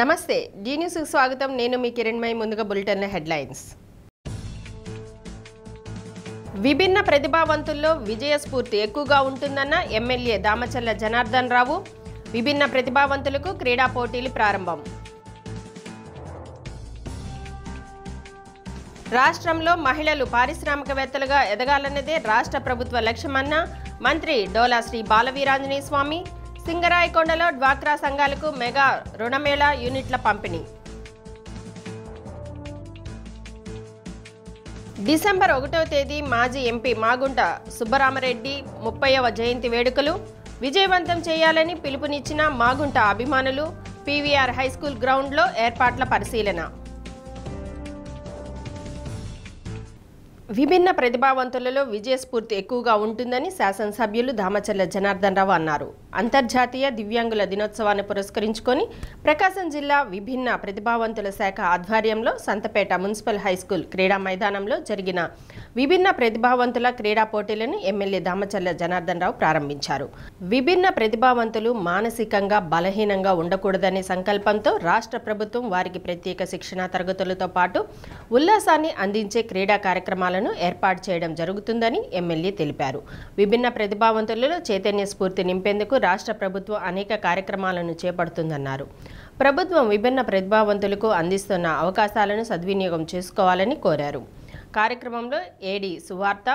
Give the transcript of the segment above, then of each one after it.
నమస్తే D news కు స్వాగతం నేను మీ కిరణ్మయి ముందుగా బులెటిన్ హెడ్లైన్స్ విభిన్న ప్రతిభావంతుల్లో విజయ స్ఫూర్తి ఎక్కువగా ఉంటుందన్న ఎమ్మెల్యే దామచర్ల జనార్దన్ రావు విభిన్న ప్రతిభావంతులకు క్రీడా పోటీలు ప్రారంభం రాష్ట్రంలో మహిళలు పారిశ్రామికవేత్తలుగా ఎదగాలన్నదే రాష్ట్ర ప్రభుత్వ లక్ష్యమన్న మంత్రి డోలా శ్రీ బాలవీరాంజనేయ స్వామి సింగరాయకొండలో డ్వాక్రా సంఘాలకు మెగా రుణమేళా యూనిట్ల పంపిణీ డిసెంబర్ 1వ తేదీ మాజీ ఎంపీ మాగుంట సుబ్బరామరెడ్డి 30వ జయంతి వేడుకలు విజయవంతం చేయాలని పిలుపునిచ్చిన మాగుంట అభిమానులు పీవీఆర్ హైస్కూల్ గ్రౌండ్లో ఏర్పాట్ల పరిశీలన విభిన్న ప్రతిభావంతులలో విజయస్ఫూర్తి ఎక్కువగా ఉంటుందని శాసనసభ్యులు దామచర్ల జనార్దన్ రావు అన్నారు. అంతర్జాతీయ దివ్యాంగుల దినోత్సవాన్ని పురస్కరించుకొని ప్రకాశం జిల్లా విభిన్న ప్రతిభావంతుల శాఖ ఆధ్వర్యంలో సంతపేట మున్సిపల్ హైస్కూల్ క్రీడా మైదానంలో జరిగిన విభిన్న ప్రతిభావంతుల క్రీడా పోటీలను ఎమ్మెల్యే దామచర్ల జనార్దన్ రావు ప్రారంభించారు. విభిన్న ప్రతిభావంతులు మానసికంగా బలహీనంగా ఉండకూడదనే సంకల్పంతో రాష్ట్ర ప్రభుత్వం వారికి ప్రత్యేక శిక్షణా తరగతులతో పాటు ఉల్లాసాన్ని అందించే క్రీడా కార్యక్రమాలను ఏర్పాటు చేయడం జరుగుతుందని ఎమ్మెల్యే తెలిపారు. విభిన్న ప్రతిభావంతులలో చైతన్య స్ఫూర్తి నింపేందుకు రాష్ట్ర ప్రభుత్వం అనేక కార్యక్రమాలను చేపడుతుందన్నారు. ప్రభుత్వం విభిన్న ప్రతిభావంతులకు అందిస్తున్న అవకాశాలను సద్వినియోగం చేసుకోవాలని కోరారు. కార్యక్రమంలో ఏడీ సువార్త,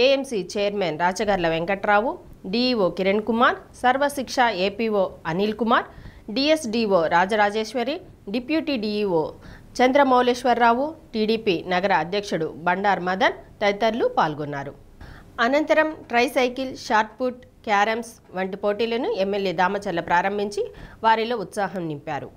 AMC chairman Rachagarla Venkatrao, DEO Kiran Kumar, Sarva Shiksha APO Anil Kumar, DSDO Rajarajeshwari, deputy DEO Chandramouleswararao, TDP నగర అధ్యక్షుడు బండార్ మదన్ తదితరులు పాల్గొన్నారు. అనంతరం ట్రైసైకిల్, షార్ట్పుట్, క్యారమ్స్ వంటి పోటీలను ఎమ్మెల్యే దామచర్ల ప్రారంభించి వారిలో ఉత్సాహం నింపారు.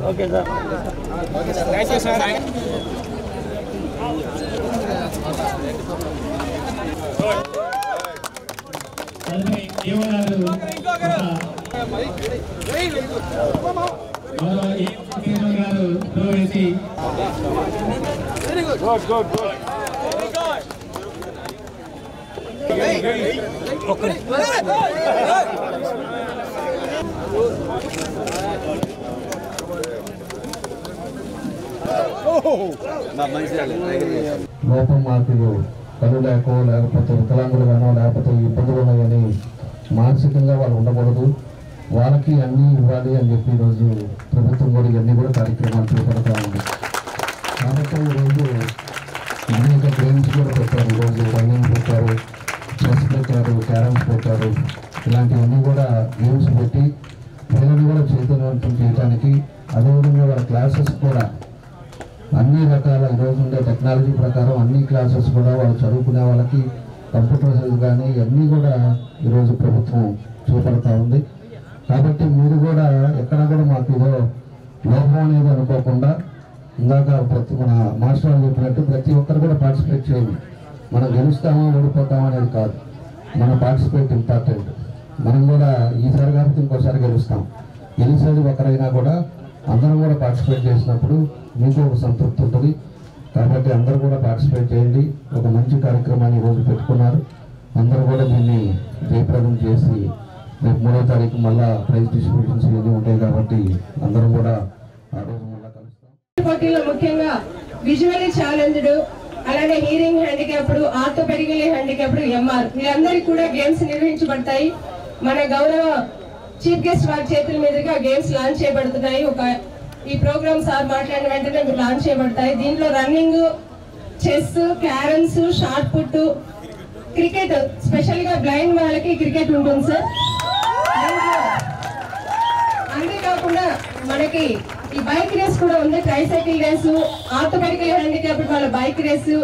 Okay sir. Thank you sir. లోపం మార్పులు కళ్ళు లేకో లేకపోతే వికలాంగులుగానో లేకపోతే ఇబ్బందులు ఉన్నాయని మానసికంగా వాళ్ళు ఉండకూడదు, వాళ్ళకి అన్నీ ఇవ్వాలి అని చెప్పి ఈరోజు ప్రభుత్వం కూడా ఇవన్నీ కూడా కార్యక్రమాలు చేపడతా ఉంది. కాబట్టి ఈరోజు అనేక గేమ్స్ కూడా పెట్టారు. ఈరోజు రన్నింగ్ పెట్టారు, చెస్ పెట్టారు, క్యారమ్స్ పెట్టారు. ఇలాంటివన్నీ కూడా గేమ్స్ పెట్టి పిల్లల్ని కూడా చైతన్యవంతం చేయడానికి, అదేవిధంగా వాళ్ళ క్లాసెస్ కూడా అన్ని రకాల ఈరోజు ఉండే టెక్నాలజీ ప్రకారం అన్ని క్లాసెస్ కూడా వాళ్ళు చదువుకునే వాళ్ళకి కంప్యూటర్స్ కానీ ఇవన్నీ కూడా ఈరోజు ప్రభుత్వం చేపడతా ఉంది. కాబట్టి మీరు కూడా ఎక్కడ కూడా మాకు ఏదో లోపం అనేది అనుకోకుండా ఇందాక మన మాస్టర్ వాళ్ళు చెప్పినట్టు ప్రతి ఒక్కరు కూడా పార్టిసిపేట్ చేయండి. మనం గెలుస్తామా ఓడిపోతామా అనేది కాదు, మన పార్టిసిపేట్ ఇంపార్టెంట్. మనం కూడా ఈసారి కాబట్టి ఇంకోసారి గెలుస్తాం. గెలిచేది ఒకరైనా కూడా అందరం కూడా పార్టిసిపేట్ చేసినప్పుడు మీకు ఒక సంతృప్తి ఉంటుంది. కాబట్టి అందరూ కూడా పార్టిసిపేట్ చేయండి. ఒక మంచి కార్యక్రమాన్ని ఈరోజు పెట్టుకున్నారు. అందరూ కూడా దీన్ని జయప్రదం చేసి రేపు 3వ తారీఖు మళ్ళా ప్రైజ్ డిస్ట్రిబ్యూషన్స్ ఇవన్నీ ఉంటాయి కాబట్టి అందరం కూడా ఆ రోజు మళ్ళా కలుస్తాం. పోటీలో ముఖ్యంగా విజువల్లీ ఛాలెంజ్డ్, అలానే hearing handicapped, orthopaedical handicapped, MR వీళ్ళందరికీ కూడా గేమ్స్ నిర్వహించబడతాయి. మన గౌరవ చీఫ్ గెస్ట్ వారి చేతుల మీదుగా గేమ్స్ లాంచ్ చేయబడుతున్నాయి. ఈ ప్రోగ్రామ్ సార్ మాట్లాడిన వెంటనే లాంచ్ చేయబడతాయి. దీంట్లో running, chess, carroms, shot put, cricket, special గా బ్లైండ్ వాళ్ళకి క్రికెట్ ఉంటుంది సార్. అంతేకాకుండా మనకి ఈ బైక్ రేస్ కూడా ఉంది, ట్రైసైకిల్ రేసు, ఆర్థోపెడికల్ హ్యాండిక్యాప్డ్ వాళ్ళ బైక్ రేసు.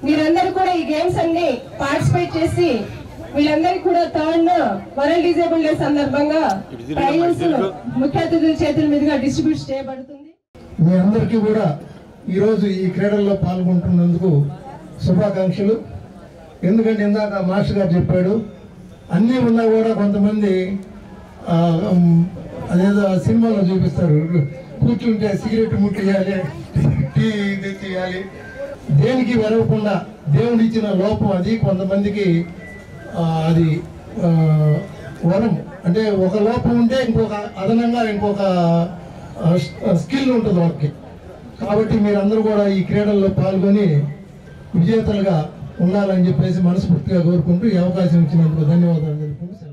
మీరందరూ కూడా ఈ గేమ్స్ అన్ని పార్టిసిపేట్ చేసి వీళ్ళందరికీ కూడా థర్డ్ వరల్డ్ డిజేబుల్ డే సందర్భంగా ప్రైజెస్ ముఖ్య అతిథుల చేతుల మీదుగా డిస్ట్రిబ్యూట్ చేయబడుతుంది. మీ అందరికీ కూడా ఈరోజు ఈ క్రీడల్లో పాల్గొంటున్నందుకు శుభాకాంక్షలు. ఎందుకంటే ఇందాక మాస్టర్ గారు చెప్పాడు, అన్నీ ఉన్నా కూడా కొంతమంది అదేదో సినిమాలో చూపిస్తారు, కూర్చుంటే సిగరెట్ ముట్టేయాలి, టీ తెచ్చేయాలి, దేనికి వెరవకుండా దేవుడు ఇచ్చిన లోపం అది. కొంతమందికి అది వరం, అంటే ఒక లోపం ఉంటే ఇంకొక అదనంగా ఇంకొక స్కిల్ ఉంటుంది వాళ్ళకి. కాబట్టి మీరందరూ కూడా ఈ క్రీడల్లో పాల్గొని విజేతలుగా ఉండాలని చెప్పేసి మనస్ఫూర్తిగా కోరుకుంటూ ఈ అవకాశం ఇచ్చినందుకు ధన్యవాదాలు తెలుపుకుంటూ సెలవు.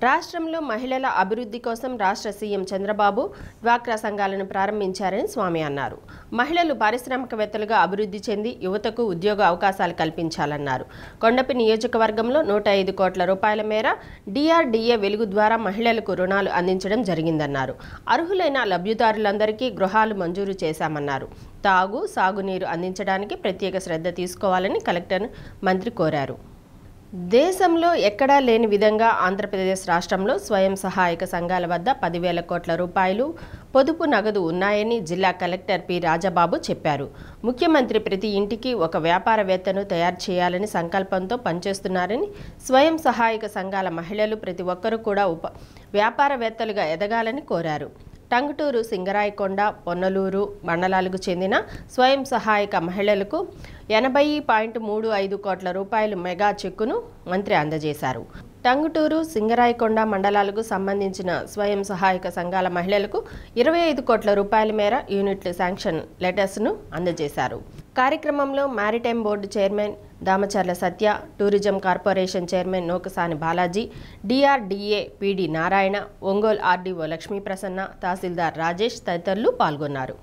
రాష్ట్రంలో మహిళల అభివృద్ధి కోసం రాష్ట్ర సీఎం చంద్రబాబు డ్వాక్రా సంఘాలను ప్రారంభించారని స్వామి అన్నారు. మహిళలు పారిశ్రామికవేత్తలుగా అభివృద్ధి చెంది యువతకు ఉద్యోగ అవకాశాలు కల్పించాలన్నారు. కొండపి నియోజకవర్గంలో 105 కోట్ల రూపాయల మేర డిఆర్డీఏ వెలుగు ద్వారా మహిళలకు రుణాలు అందించడం జరిగిందన్నారు. అర్హులైన లబ్ధిదారులందరికీ గృహాలు మంజూరు చేశామన్నారు. తాగు, సాగునీరు అందించడానికి ప్రత్యేక శ్రద్ధ తీసుకోవాలని కలెక్టర్ మంత్రి కోరారు. దేశంలో ఎక్కడా లేని విధంగా ఆంధ్రప్రదేశ్ రాష్ట్రంలో స్వయం సహాయక సంఘాల వద్ద 10,000 కోట్ల రూపాయలు పొదుపు నగదు ఉన్నాయని జిల్లా కలెక్టర్ పి రాజబాబు చెప్పారు. ముఖ్యమంత్రి ప్రతి ఇంటికి ఒక వ్యాపారవేత్తను తయారు చేయాలని సంకల్పంతో పనిచేస్తున్నారని, స్వయం సహాయక సంఘాల మహిళలు ప్రతి ఒక్కరూ కూడా వ్యాపారవేత్తలుగా ఎదగాలని కోరారు. టంగుటూరు, సింగరాయకొండ, పొన్నలూరు మండలాలకు చెందిన స్వయం సహాయక మహిళలకు 80.35 కోట్ల రూపాయలు మెగా చెక్కును మంత్రి అందజేశారు. టంగుటూరు, సింగరాయకొండ మండలాలకు సంబంధించిన స్వయం సహాయక సంఘాల మహిళలకు 25 కోట్ల రూపాయల మేర యూనిట్లు శాంక్షన్ లెటర్స్ను అందజేశారు. కార్యక్రమంలో maritime board chairman Damacharla Satya, tourism corporation chairman Nokasani Balaji, DRDA PD Narayana, Ongole RDO Lakshmi Prasanna, తహసీల్దార్ రాజేష్ తదితరులు పాల్గొన్నారు.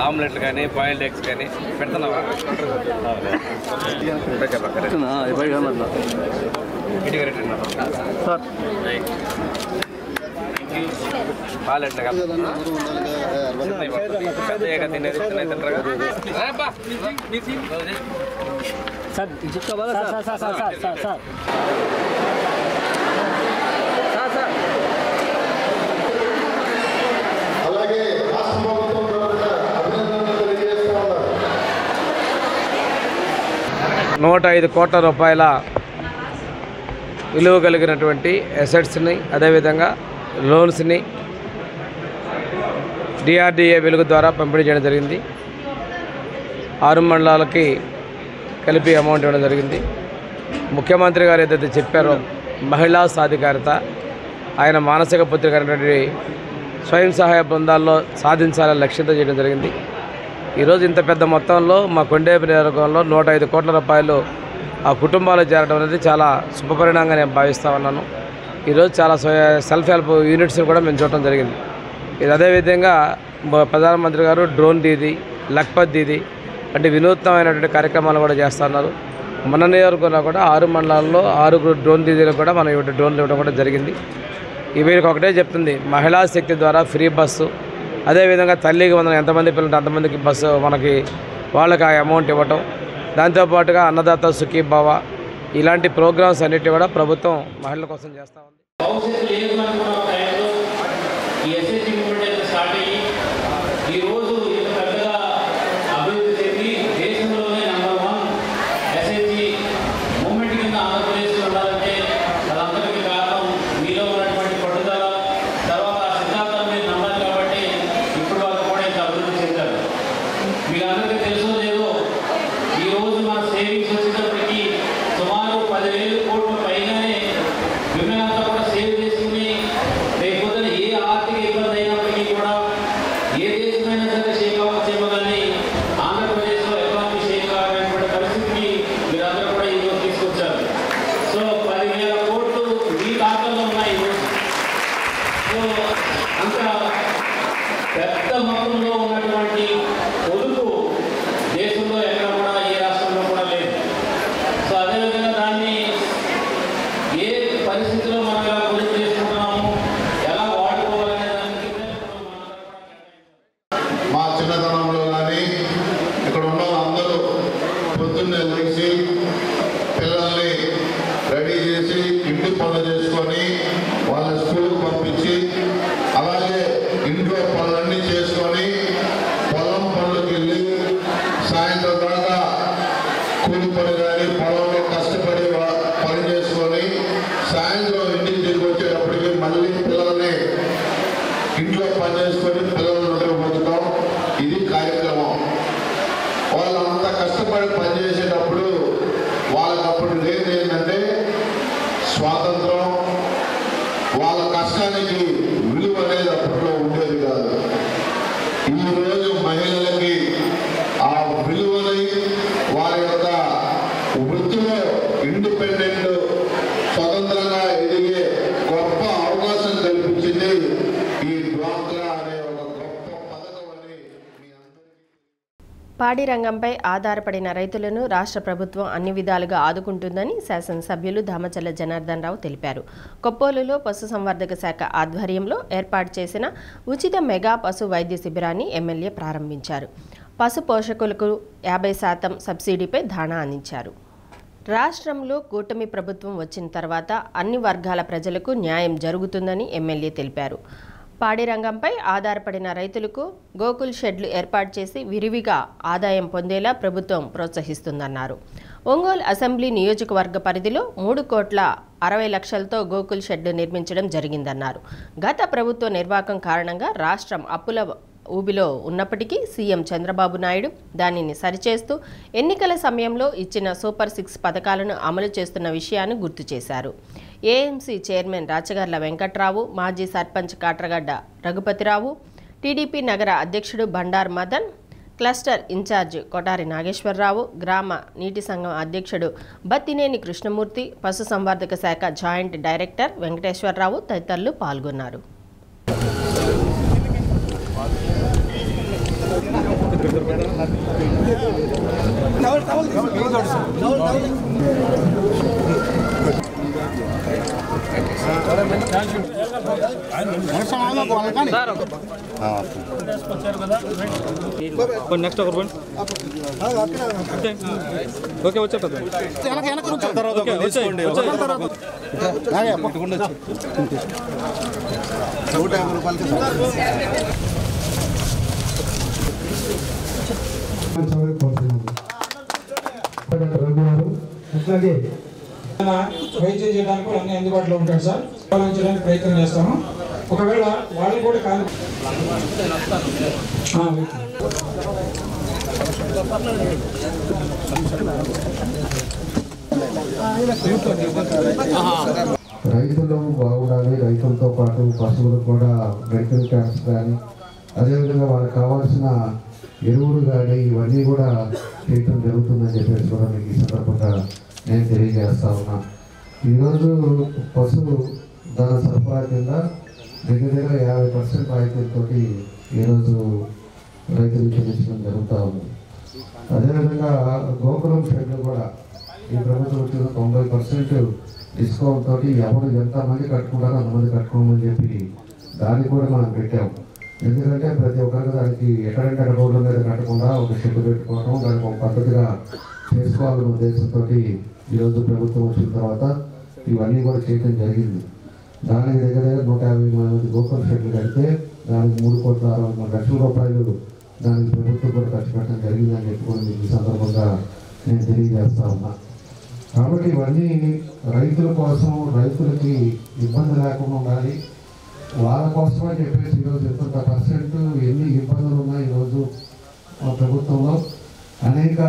ఆమ్లెట్లు కానీ బాయిల్డ్ ఎగ్స్ కానీ పెడుతున్నావా? పాలు ఎట్లా తినేది తింటారా? అలాగే రాష్ట్ర ప్రభుత్వం అభినందనలు తెలియజేస్తూ ఉన్నారు. 105 కోట్ల రూపాయల విలువ కలిగినటువంటి అసెట్స్ని, అదేవిధంగా లోన్స్ని డిఆర్డీఏ వెలుగు ద్వారా పంపిణీ చేయడం జరిగింది. 6 మండలాలకి కలిపి అమౌంట్ ఇవ్వడం జరిగింది. ముఖ్యమంత్రి గారు ఏదైతే చెప్పారో మహిళా సాధికారత, ఆయన మానసిక పుత్రిక అయినటువంటి స్వయం సహాయ బృందాల్లో సాధించాలని లక్ష్యంతో చేయడం జరిగింది. ఈరోజు ఇంత పెద్ద మొత్తంలో మా కొండేపి నియోజకవర్గంలో 105 కోట్ల రూపాయలు ఆ కుటుంబాలు చేరడం అనేది చాలా శుభపరిణామంగా నేను భావిస్తూ ఉన్నాను. ఈరోజు చాలా సెల్ఫ్ హెల్ప్ యూనిట్స్ని కూడా మేము చూడటం జరిగింది. ఇది అదేవిధంగా ప్రధానమంత్రి గారు డ్రోన్ దీదీ, లక్పత్ దీదీ అంటే వినూత్నమైనటువంటి కార్యక్రమాలు కూడా చేస్తున్నారు. మన నియోజకవర్గంలో కూడా 6 మండలాల్లో 6 డ్రోన్ దీదీలకు కూడా మనం డ్రోన్లు ఇవ్వడం కూడా జరిగింది. వీరికి ఒకటే చెప్తుంది, మహిళా శక్తి ద్వారా ఫ్రీ బస్సు, అదేవిధంగా తల్లికి వందనం ఎంతమంది పిల్లలు అంతమందికి బస్సు మనకి వాళ్ళకి ఆ అమౌంట్ ఇవ్వటం, దాంతోపాటుగా అన్నదాత సుఖీభావ ఇలాంటి ప్రోగ్రామ్స్ అన్నిటి కూడా ప్రభుత్వం మహిళల కోసం చేస్తూ ఉంది. కష్టపడి పనిచేసేటప్పుడు వాళ్ళకి అప్పుడు లేదు ఏంటంటే స్వాతంత్రం, వాళ్ళ కష్టానికి విలువ అనేది అప్పట్లో ఉండేది కాదు. ఈరోజు మహిళలకి ఆ విలువని వారి యొక్క వృత్తిలో ఇండిపెండెంట్ స్వతంత్రంగా ఎదిగే గొప్ప అవకాశం కల్పించింది ఈ డ్వాక్రా అనే ఒక గొప్ప పథకం అని మీ అందరికీ. పాడి రంగంపై ఆధారపడిన రైతులను రాష్ట్ర ప్రభుత్వం అన్ని విధాలుగా ఆదుకుంటుందని శాసనసభ్యులు దామచల్ల జనార్దన్ రావు తెలిపారు. కొప్పోలులో పశుసంవర్ధక శాఖ ఆధ్వర్యంలో ఏర్పాటు చేసిన ఉచిత మెగా పశు వైద్య శిబిరాన్ని ఎమ్మెల్యే ప్రారంభించారు. పశు పోషకులకు 50% సబ్సిడీపై దాణా అందించారు. రాష్ట్రంలో కూటమి ప్రభుత్వం వచ్చిన తర్వాత అన్ని వర్గాల ప్రజలకు న్యాయం జరుగుతుందని ఎమ్మెల్యే తెలిపారు. పాడి రంగంపై ఆధారపడిన రైతులకు గోకుల్ షెడ్లు ఏర్పాటు చేసి విరివిగా ఆదాయం పొందేలా ప్రభుత్వం ప్రోత్సహిస్తుందన్నారు. ఒంగోలు అసెంబ్లీ నియోజకవర్గ పరిధిలో 3,60,00,000తో గోకుల్ షెడ్ నిర్మించడం జరిగిందన్నారు. గత ప్రభుత్వ నిర్వాహకం కారణంగా రాష్ట్రం అప్పుల ఊబిలో ఉన్నప్పటికీ సీఎం చంద్రబాబు నాయుడు దానిని సరిచేస్తూ ఎన్నికల సమయంలో ఇచ్చిన సూపర్ 6 పథకాలను అమలు చేస్తున్న విషయాన్ని గుర్తు చేశారు. ఏఎంసీ చైర్మన్ రాచగర్ల వెంకట్రావు, మాజీ సర్పంచ్ కాట్రగడ్డ రఘుపతిరావు, టీడీపీ నగర అధ్యక్షుడు బండార్ మదన్, క్లస్టర్ ఇన్ఛార్జ్ కొటారి నాగేశ్వరరావు, గ్రామ నీటి సంఘం అధ్యక్షుడు బత్తినేని కృష్ణమూర్తి, పశుసంవర్ధక శాఖ జాయింట్ డైరెక్టర్ వెంకటేశ్వరరావు తదితరులు పాల్గొన్నారు. నెక్స్ట్ ఒక ఓకే వచ్చే అట్లాగే వైద్యం చేయడానికి కూడా అన్ని అందుబాటులో ఉంటాడు సార్. చేయడానికి ప్రయత్నం చేస్తాము. ఒకవేళ వాళ్ళు కూడా కాదు రైతులు బాగుండాలి, రైతులతో పాటు పశువులకు కూడా మెడికల్ క్యాంప్స్ కానీ అదేవిధంగా వాళ్ళకి కావాల్సిన ఎరువులు కానీ ఇవన్నీ కూడా చేయటం జరుగుతుందని చెప్పేసి కూడా మీకు ఈ సందర్భంగా నేను తెలియజేస్తా ఉన్నా. ఈరోజు పశువు ధన సరఫరా కింద దగ్గర 50% రాయితీలతో ఈరోజు రైతులు చెల్లించడం జరుగుతూ ఉంది. అదేవిధంగా గోకులం షెడ్లు కూడా ఈ ప్రభుత్వం వచ్చిన 90% డిస్కౌంట్ తోటి ఎవరు ఎంతమంది కట్టుకుంటారో అంతమంది కట్టుకోమని చెప్పి దాన్ని కూడా మనం పెట్టాము. ఎందుకంటే ప్రతి ఒక్కరికి దానికి ఎక్కడంటే రోడ్ల మీద కట్టకుండా ఒక షెడ్ పెట్టుకోవడం, దానికి ఒక పద్ధతిగా చేసుకోవాలనే ఉద్దేశంతో ఈరోజు ప్రభుత్వం వచ్చిన తర్వాత ఇవన్నీ కూడా చేయడం జరిగింది. దానికి దగ్గర 150 మంది గోకుల్ షెడ్లు కడితే దానికి 3,60,00,000 రూపాయలు దానికి ప్రభుత్వం కూడా ఖర్చు పెట్టడం జరిగిందని చెప్పి కూడా మీకు ఈ సందర్భంగా నేను తెలియజేస్తా ఉన్నా. కాబట్టి ఇవన్నీ రైతుల కోసం, రైతులకి ఇబ్బంది లేకుండా ఉండాలి, వాళ్ళ కోసమని చెప్పేసి ఈరోజు ఎంత పర్సెంట్ ఎన్ని ఇబ్బందులు ఉన్నాయి ఈరోజు ప్రభుత్వంలో. అనేక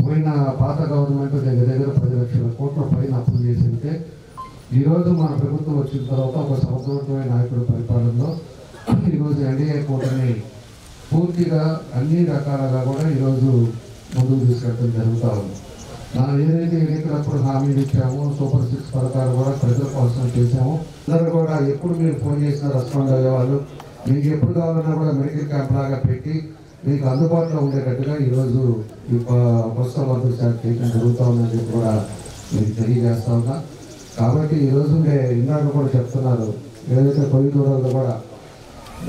పోయిన పాత గవర్నమెంట్ దగ్గర 10 లక్షల కోట్ల పైన అప్పులు చేసింటే ఈరోజు మన ప్రభుత్వం వచ్చిన తర్వాత ఒక సమర్థవంతమైన నాయకుడి పరిపాలనలో ఈరోజు ఎన్డీఏ కూటమి పూర్తిగా అన్ని రకాలుగా కూడా ఈరోజు ముందుకు తీసుకెళ్ళడం జరుగుతూ ఉంది. మనం ఏదైతే ఎన్నికలప్పుడు హామీలు ఇచ్చామో సూపర్ 6 పథకాలు కూడా ప్రజల కోసం చేసాము. అందరూ కూడా ఎప్పుడు మీరు ఫోన్ చేసినా రెస్పాండ్ అయ్యేవాళ్ళు. మీకు ఎప్పుడు కావాలన్నా కూడా మెడికల్ క్యాంప్ లాగా పెట్టి మీకు అందుబాటులో ఉండేటట్టుగా ఈరోజు ఈ పశుసంవర్ధక శాఖ చేయడం జరుగుతూ ఉందని చెప్పి కూడా మీకు తెలియజేస్తా ఉన్నా. కాబట్టి ఈరోజు ఇందాక కూడా చెప్తున్నారు, ఏదైతే కొయ్యి దూరాలు కూడా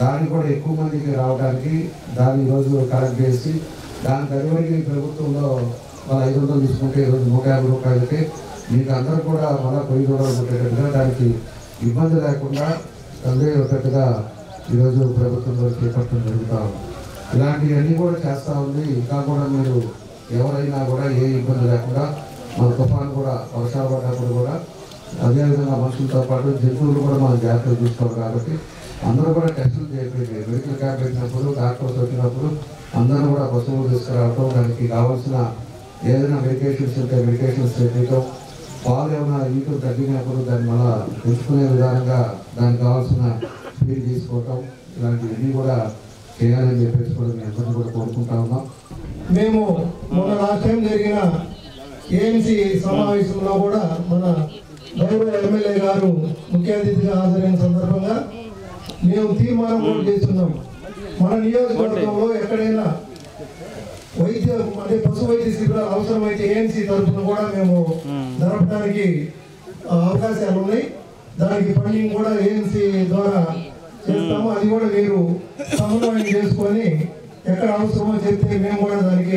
దాన్ని కూడా ఎక్కువ మందికి రావడానికి దాన్ని ఈరోజు కలెక్ట్ చేసి దానికి అదివరకు ప్రభుత్వంలో 500 తీసుకుంటే ఈరోజు 150 రూపాయలకి మీకు అందరూ కూడా మళ్ళీ కొయ్యి దూరాలు ఉండేటట్టుగా దానికి ఇబ్బంది లేకుండా అందేటట్టుగా ఈరోజు ప్రభుత్వంలో చేపట్టడం జరుగుతూ ఉంది. ఇలాంటివన్నీ కూడా చేస్తూ ఉంది. ఇంకా కూడా మీరు ఎవరైనా కూడా ఏ ఇబ్బంది లేకుండా మన తుఫాను కూడా వర్షాలు పడ్డప్పుడు కూడా అదేవిధంగా మనుషులతో పాటు జంతువులు కూడా మనం జాగ్రత్తలు తీసుకోవాలి. కాబట్టి అందరూ కూడా టెస్టులు చేయండి. మెడికల్ క్యాంప్ పెట్టినప్పుడు, డాక్టర్స్ వచ్చినప్పుడు అందరూ కూడా పశువులు తీసుకురావటం, దానికి కావాల్సిన ఏదైనా మెడికేషన్స్ ఉంటే మెడికేషన్స్ చేయటం, పాలు ఏమైనా ఈటలు తగ్గినప్పుడు దాన్ని మళ్ళా పెంచుకునే విధానంగా దానికి కావాల్సిన ఫీడ్ తీసుకోవటం, ఇలాంటివన్నీ కూడా చేయాలని చెప్పేసి కూడా మీ అందరినీ కూడా కోరుకుంటా ఉన్నాం. మేము మొన్న లాస్ట్ టైం జరిగిన ఏఎంసీ సమావేశంలో కూడా మన గౌరవ ఎమ్మెల్యే గారు ముఖ్య అతిథిగా హాజరైన సందర్భంగా మేము తీర్మానం కూడా చేస్తున్నాం. మన నియోజకవర్గంలో ఎక్కడైనా వైద్య అంటే పశు వైద్య శిబిరాలు అవసరమైతే ఏఎంసీ తరఫున కూడా మేము జరపడానికి అవకాశాలు ఉన్నాయి. దానికి ఫండింగ్ కూడా ఏఎంసీ ద్వారా చేస్తాము. అది కూడా మీరు సమన్వయం చేసుకొని ఎక్కడ అవసరమో చెప్తే మేము కూడా దానికి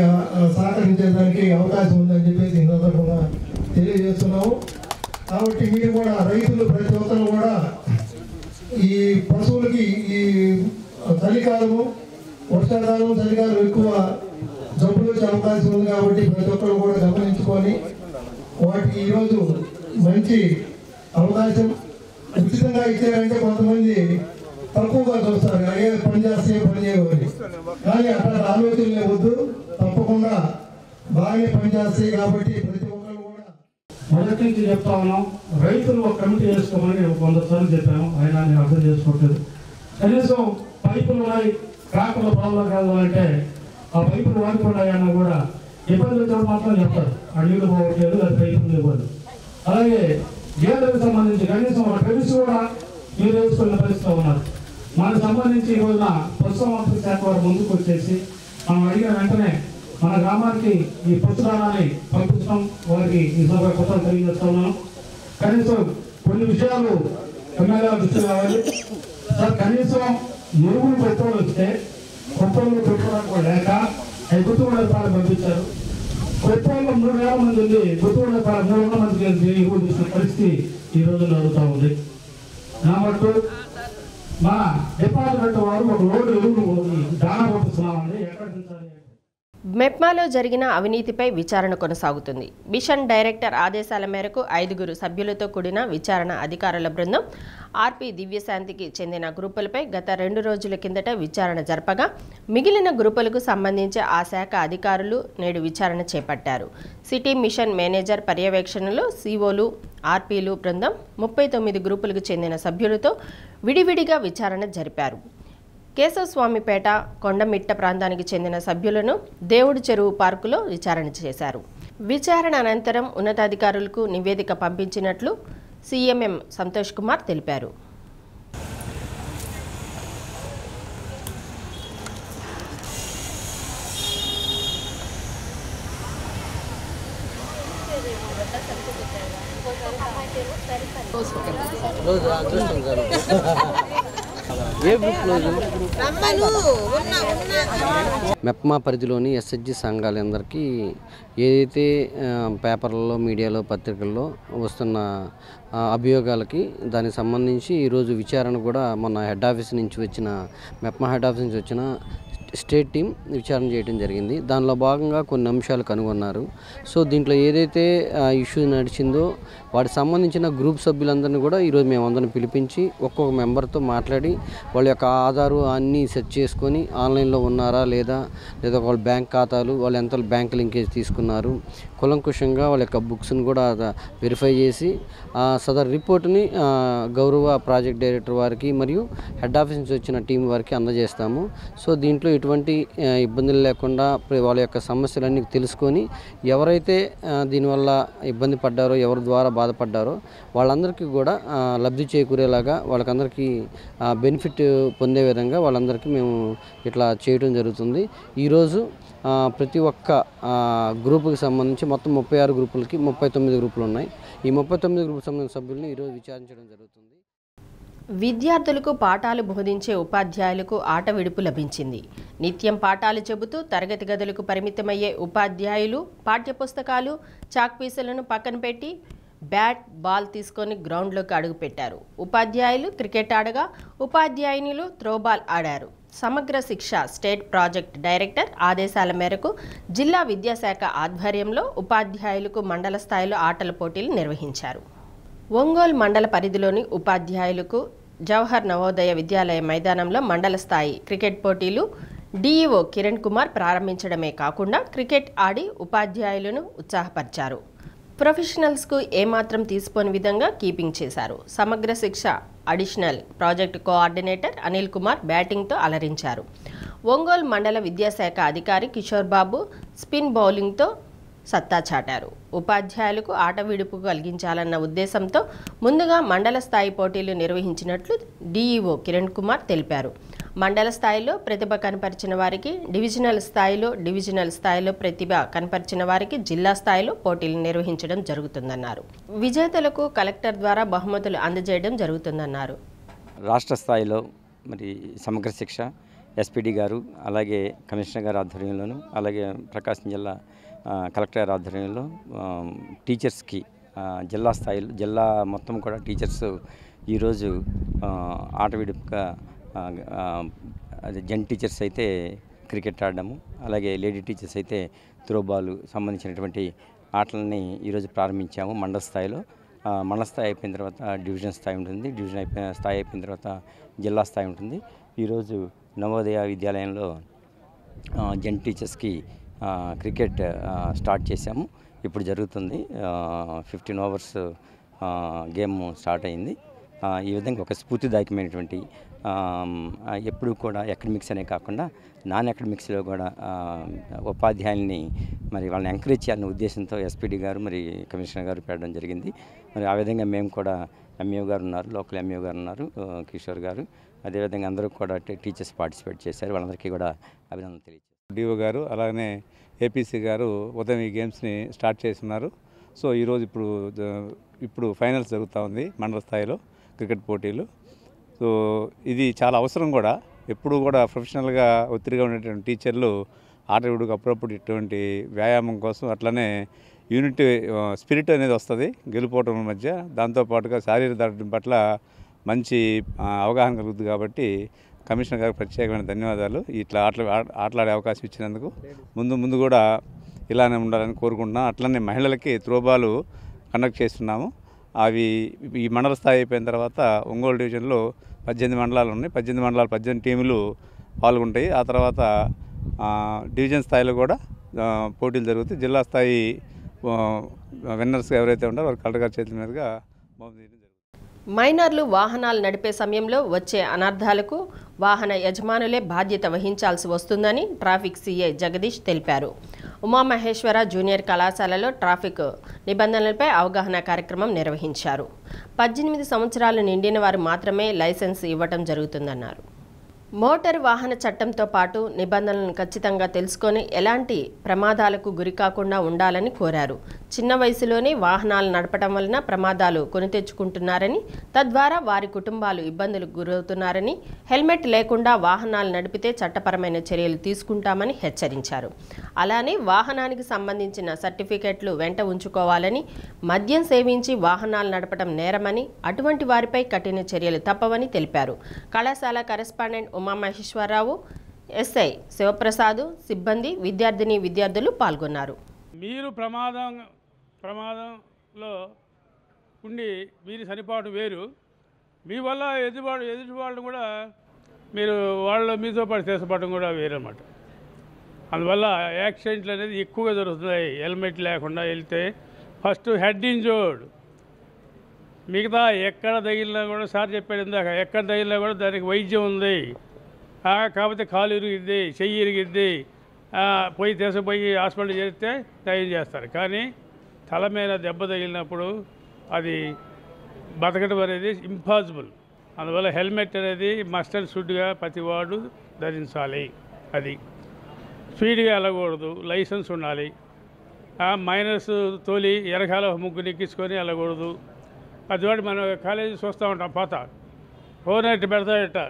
సహకరించేదానికి అవకాశం ఉందని చెప్పేసి ఈ సందర్భంగా తెలియజేస్తున్నాము. కాబట్టి మీరు కూడా రైతులు ప్రతి ఒక్కరు కూడా ఈ పశువులకి ఈ చలికాలము, వర్షాకాలం, చలికాలం ఎక్కువ జబ్బులు వచ్చే అవకాశం ఉంది. కాబట్టి ప్రతి ఒక్కరు కూడా గమనించుకొని వాటికి ఈరోజు మంచి అవకాశం ఉచితంగా ఇచ్చారంటే కొంతమంది తక్కువగా చూస్తారు, ఏ పని చేస్తే పని చేయవని. కానీ అట్లా ఆలోచన వద్దు, తప్పకుండా బాగానే పనిచేస్తాయి. కాబట్టి ప్రతి ఒక్కరు కూడా మొదటి నుంచి చెప్తా ఉన్నాం, రైతులు ఒక కమిటీ చేసుకోమని నేను 100 సార్లు చెప్పాను. అయినా నేను అర్థం చేసుకోవట్లేదు. కనీసం పైపులు ఉన్నాయి, ట్రాక్టర్ల ప్రాబ్లం కాదు అంటే ఆ పైపులు వాడుకున్నాయన్నా కూడా ఇబ్బంది వచ్చినప్పుడు మాత్రం చెప్తారు, ఆ నీళ్లు పోవట్లేదు, అది పైపులు ఇవ్వదు. అలాగే గేదెలకు సంబంధించి కనీసం ఒక ట్రెడిస్ కూడా మీరు వేసుకున్న పరిస్థితిలో ఉన్నారు. మనకు సంబంధించి ఈ రోజున పశుసంవర్ధక శాఖ వారు ముందుకు వచ్చేసి మనం అడిగిన వెంటనే మన గ్రామానికి ఈ పశుదానాన్ని పంపించడం వారికి ఈ సభ కొత్త తెలియజేస్తా ఉన్నాను. కనీసం కొన్ని విషయాలు ఎమ్మెల్యే దృష్టి కావాలి సార్. కనీసం ఎరువులు పెట్టుబడి వస్తే కొత్తలు పెట్టుకోవడానికి కూడా లేక అవి గుర్తుపడేపాలు పంపించారు. కొత్తలో 3,000 మంది ఉంది, గుర్తుపడేపాలు 300 మందికి ఎరువులు తీసుకున్న పరిస్థితి ఈ రోజు జరుగుతూ ఉంది. కాబట్టి మా డిపార్ట్మెంట్ వారు ఒక లోడ్ ఎరువులు దానా పంపిస్తున్నామండి. ఎక్కడ తీసుకోవాలి? మెప్మాలో జరిగిన అవినీతిపై విచారణ కొనసాగుతుంది. మిషన్ డైరెక్టర్ ఆదేశాల మేరకు 5 సభ్యులతో కూడిన విచారణ అధికారుల బృందం ఆర్పి దివ్యశాంతికి చెందిన గ్రూపులపై గత 2 రోజుల కిందట విచారణ జరపగా మిగిలిన గ్రూపులకు సంబంధించి ఆ శాఖ అధికారులు నేడు విచారణ చేపట్టారు. సిటీ మిషన్ మేనేజర్ పర్యవేక్షణలో సిఓలు, ఆర్పీలు బృందం 39 గ్రూపులకు చెందిన సభ్యులతో విడివిడిగా విచారణ జరిపారు. కేశవస్వామిపేట, కొండమిట్ట ప్రాంతానికి చెందిన సభ్యులను దేవుడి చెరువు పార్కులో విచారణ చేశారు. విచారణ అనంతరం ఉన్నతాధికారులకు నివేదిక పంపించినట్లు సీఎంఎం సంతోష్ కుమార్ తెలిపారు. మెప్మా పరిధిలోని ఎస్హెచ్జి సంఘాలందరికీ ఏదైతే పేపర్లలో, మీడియాలో, పత్రికల్లో వస్తున్న అభియోగాలకి దానికి సంబంధించి ఈరోజు విచారణ కూడా మొన్న హెడ్ ఆఫీస్ నుంచి వచ్చిన మెప్మా హెడ్ ఆఫీస్ నుంచి వచ్చిన స్టేట్ టీం విచారణ చేయడం జరిగింది. దానిలో భాగంగా కొన్ని అంశాలు కనుగొన్నారు. సో దీంట్లో ఏదైతే ఇష్యూ నడిచిందో వాటికి సంబంధించిన గ్రూప్ సభ్యులందరినీ కూడా ఈరోజు మేమందరం పిలిపించి ఒక్కొక్క మెంబర్తో మాట్లాడి వాళ్ళ యొక్క ఆధారు అన్నీ సెట్ చేసుకొని ఆన్లైన్లో ఉన్నారా లేదా వాళ్ళ బ్యాంక్ ఖాతాలు, వాళ్ళు ఎంత బ్యాంక్ లింకేజ్ తీసుకున్నారు, కులంకుషంగా వాళ్ళ యొక్క బుక్స్ని కూడా వెరిఫై చేసి సదర్ రిపోర్ట్ని గౌరవ ప్రాజెక్ట్ డైరెక్టర్ వారికి మరియు హెడ్ ఆఫీస్ నుంచి వచ్చిన టీం వారికి అందజేస్తాము. సో దీంట్లో ఎటువంటి ఇబ్బందులు లేకుండా వాళ్ళ యొక్క సమస్యలన్నీ తెలుసుకొని ఎవరైతే దీనివల్ల ఇబ్బంది పడ్డారో, ఎవరి ద్వారా బాధపడ్డారో వాళ్ళందరికీ కూడా లబ్ధి చేకూరేలాగా వాళ్ళకందరికీ బెనిఫిట్ పొందే విధంగా వాళ్ళందరికీ మేము ఇట్లా చేయడం జరుగుతుంది. ఈరోజు ప్రతి ఒక్క గ్రూపుకి సంబంధించి మొత్తం 36 గ్రూపులకి 39 గ్రూపులు ఉన్నాయి. ఈ 39 గ్రూపులకు సంబంధించిన సభ్యులను ఈరోజు విచారించడం జరుగుతుంది. విద్యార్థులకు పాఠాలు బోధించే ఉపాధ్యాయులకు ఆట విడుపు లభించింది. నిత్యం పాఠాలు చెబుతూ తరగతి గదులకు పరిమితమయ్యే ఉపాధ్యాయులు పాఠ్యపుస్తకాలు, చాక్పీసులను పక్కన పెట్టి బ్యాట్, బాల్ తీసుకొని గ్రౌండ్లోకి అడుగుపెట్టారు. ఉపాధ్యాయులు క్రికెట్ ఆడగా ఉపాధ్యాయునులు త్రోబాల్ ఆడారు. సమగ్ర శిక్ష స్టేట్ ప్రాజెక్ట్ డైరెక్టర్ ఆదేశాల మేరకు జిల్లా విద్యాశాఖ ఆధ్వర్యంలో ఉపాధ్యాయులకు మండల స్థాయిలో ఆటల పోటీలు నిర్వహించారు. ఒంగోలు మండల పరిధిలోని ఉపాధ్యాయులకు జవహర్ నవోదయ విద్యాలయ మైదానంలో మండల స్థాయి క్రికెట్ పోటీలు డీఈఓ కిరణ్ కుమార్ ప్రారంభించడమే కాకుండా క్రికెట్ ఆడి ఉపాధ్యాయులను ఉత్సాహపరిచారు. ప్రొఫెషనల్స్కు ఏమాత్రం తీసుకోని విధంగా కీపింగ్ చేశారు. Samagra Shiksha additional project coordinator Anil Kumar బ్యాటింగ్తో అలరించారు. ఒంగోలు మండల విద్యాశాఖ అధికారి కిషోర్ బాబు స్పిన్ బౌలింగ్తో సత్తా చాటారు. ఉపాధ్యాయులకు ఆట విడుపు కలిగించాలన్న ఉద్దేశంతో ముందుగా మండల స్థాయి పోటీలు నిర్వహించినట్లు డీఈఓ కిరణ్ కుమార్ తెలిపారు. మండల స్థాయిలో ప్రతిభ కనపరిచిన వారికి డివిజనల్ స్థాయిలో ప్రతిభ కనపరిచిన వారికి జిల్లా స్థాయిలో పోటీలు నిర్వహించడం జరుగుతుందన్నారు. విజేతలకు కలెక్టర్ ద్వారా బహుమతులు అందజేయడం జరుగుతుందన్నారు. రాష్ట్ర స్థాయిలో మరి సమగ్ర శిక్ష ఎస్పీడీ గారు అలాగే కమిషనర్ గారి ఆధ్వర్యంలోను అలాగే ప్రకాశం జిల్లా కలెక్టర్ గారి ఆధ్వర్యంలో టీచర్స్కి జిల్లా స్థాయిలో జిల్లా మొత్తం కూడా టీచర్స్ ఈరోజు ఆట విడుపుగా జెంట్ టీచర్స్ అయితే క్రికెట్ ఆడడము అలాగే లేడీ టీచర్స్ అయితే త్రోబాల్ సంబంధించినటువంటి ఆటలని ఈరోజు ప్రారంభించాము మండల స్థాయిలో. మండల స్థాయి అయిపోయిన తర్వాత డివిజన్ స్థాయి ఉంటుంది, డివిజన్ స్థాయి అయిపోయిన తర్వాత జిల్లా స్థాయి ఉంటుంది. ఈరోజు నవోదయ విద్యాలయంలో జెంట్ టీచర్స్కి క్రికెట్ స్టార్ట్ చేశాము. ఇప్పుడు జరుగుతుంది 15 ఓవర్స్ గేమ్ స్టార్ట్ అయింది. ఈ విధంగా ఒక స్ఫూర్తిదాయకమైనటువంటి ఎప్పుడు కూడా అకాడమిక్స్ అనే కాకుండా నాన్ అకాడమిక్స్లో కూడా ఉపాధ్యాయుల్ని మరి వాళ్ళని ఎంకరేజ్ చేయాలనే ఉద్దేశంతో ఎస్పీడీ గారు మరి కమిషనర్ గారు పెట్టడం జరిగింది. మరి ఆ విధంగా మేము కూడా ఎంఈఓ గారు ఉన్నారు, లోకల్ ఎంఈఓ గారు ఉన్నారు, కిషోర్ గారు, అదేవిధంగా అందరూ కూడా టీచర్స్ పార్టిసిపేట్ చేశారు. వాళ్ళందరికీ కూడా అభినందనలు తెలియజేశారు. డిఓ గారు అలాగే ఏపీసీ గారు ఉదయం ఈ గేమ్స్ని స్టార్ట్ చేస్తున్నారు. సో ఈరోజు ఇప్పుడు ఫైనల్స్ జరుగుతూ ఉంది మండల స్థాయిలో క్రికెట్ పోటీలు. సో ఇది చాలా అవసరం కూడా. ఎప్పుడు కూడా ప్రొఫెషనల్గా ఒత్తిడిగా ఉండేటువంటి టీచర్లు ఆట విడుకు అప్పుడప్పుడు ఇటువంటి వ్యాయామం కోసం అట్లనే యూనిట్ స్పిరిట్ అనేది వస్తుంది గెలుపోవటం మధ్య. దాంతోపాటుగా శారీరక దాటం పట్ల మంచి అవగాహన కలుగుతుంది. కాబట్టి కమిషనర్ గారికి ప్రత్యేకమైన ధన్యవాదాలు ఇట్లా ఆటలాడే అవకాశం ఇచ్చినందుకు. ముందు కూడా ఇలానే ఉండాలని కోరుకుంటున్నాం. అట్లనే మహిళలకి త్రోబాల్ కండక్ట్ చేస్తున్నాము. అవి ఈ మండల స్థాయి అయిపోయిన తర్వాత ఒంగోలు డివిజన్లో 18 మండలాలు ఉన్నాయి. 18 మండలాలు 18 టీములు పాల్గొంటాయి. ఆ తర్వాత డివిజన్ స్థాయిలో కూడా పోటీలు జరుగుతాయి. జిల్లా స్థాయి విన్నర్స్ ఎవరైతే ఉంటారో వారు కలెక్టర్ గారి చేతుల మీదుగా మైనర్లు వాహనాలు నడిపే సమయంలో వచ్చే అనర్థాలకు వాహన యజమానులే బాధ్యత వహించాల్సి వస్తుందని ట్రాఫిక్ సీఐ జగదీష్ తెలిపారు. ఉమామహేశ్వర జూనియర్ కళాశాలలో ట్రాఫిక్ నిబంధనలపై అవగాహన కార్యక్రమం నిర్వహించారు. 18 సంవత్సరాలు నిండిన వారు మాత్రమే లైసెన్స్ ఇవ్వటం జరుగుతుందన్నారు. మోటారు వాహన చట్టంతో పాటు నిబంధనలను ఖచ్చితంగా తెలుసుకొని ఎలాంటి ప్రమాదాలకు గురికాకుండా ఉండాలని కోరారు. చిన్న వయసులోనే వాహనాలు నడపడం వలన ప్రమాదాలు కొని తెచ్చుకుంటున్నారని, తద్వారా వారి కుటుంబాలు ఇబ్బందులకు గురవుతున్నారని, హెల్మెట్ లేకుండా వాహనాలు నడిపితే చట్టపరమైన చర్యలు తీసుకుంటామని హెచ్చరించారు. అలానే వాహనానికి సంబంధించిన సర్టిఫికెట్లు వెంట ఉంచుకోవాలని, మద్యం సేవించి వాహనాలు నడపడం నేరమని, అటువంటి వారిపై కఠిన చర్యలు తప్పవని తెలిపారు. కళాశాల కరెస్పాండెంట్ ఉమామహేశ్వరరావు, ఎస్ఐ శివప్రసాద్, సిబ్బంది, విద్యార్థులు పాల్గొన్నారు. మీరు ప్రమాదంలో ఉండి మీరు చనిపోవడం వేరు, మీ వల్ల ఎదుటి వాళ్ళు కూడా వాళ్ళు మీతో పాటు చేసపడడం కూడా వేరు అన్నమాట. అందువల్ల యాక్సిడెంట్లు అనేది ఎక్కువగా జరుగుతున్నాయి. హెల్మెట్ లేకుండా వెళ్తే ఫస్ట్ హెడ్ ఇంజర్డ్, మిగతా ఎక్కడ తగిలినా కూడా సార్ చెప్పాడు ఇందాక, ఎక్కడ తగిలినా కూడా దానికి వైద్యం ఉంది. కాకపోతే కాలు ఇరిగిద్ది, చెయ్యి ఇరిగిద్ది, తీసుకుపోయి హాస్పిటల్ చేస్తే నయం చేస్తారు. కానీ తల మీద దెబ్బ తగిలినప్పుడు అది బతకడం అనేది ఇంపాసిబుల్. అందువల్ల హెల్మెట్ అనేది మస్ట్ అండ్ షుడ్గా ప్రతి వాడు ధరించాలి. అది స్పీడ్గా వెళ్ళకూడదు, లైసెన్స్ ఉండాలి. మైనర్స్ తోలి ఎనకాల ముగ్గురు ఎక్కించుకొని వెళ్ళకూడదు. అదివాటి మనం కాలేజీ చూస్తూ ఉంటాం, పోతా ఫోన్ ఎట్టు పెడతాడట,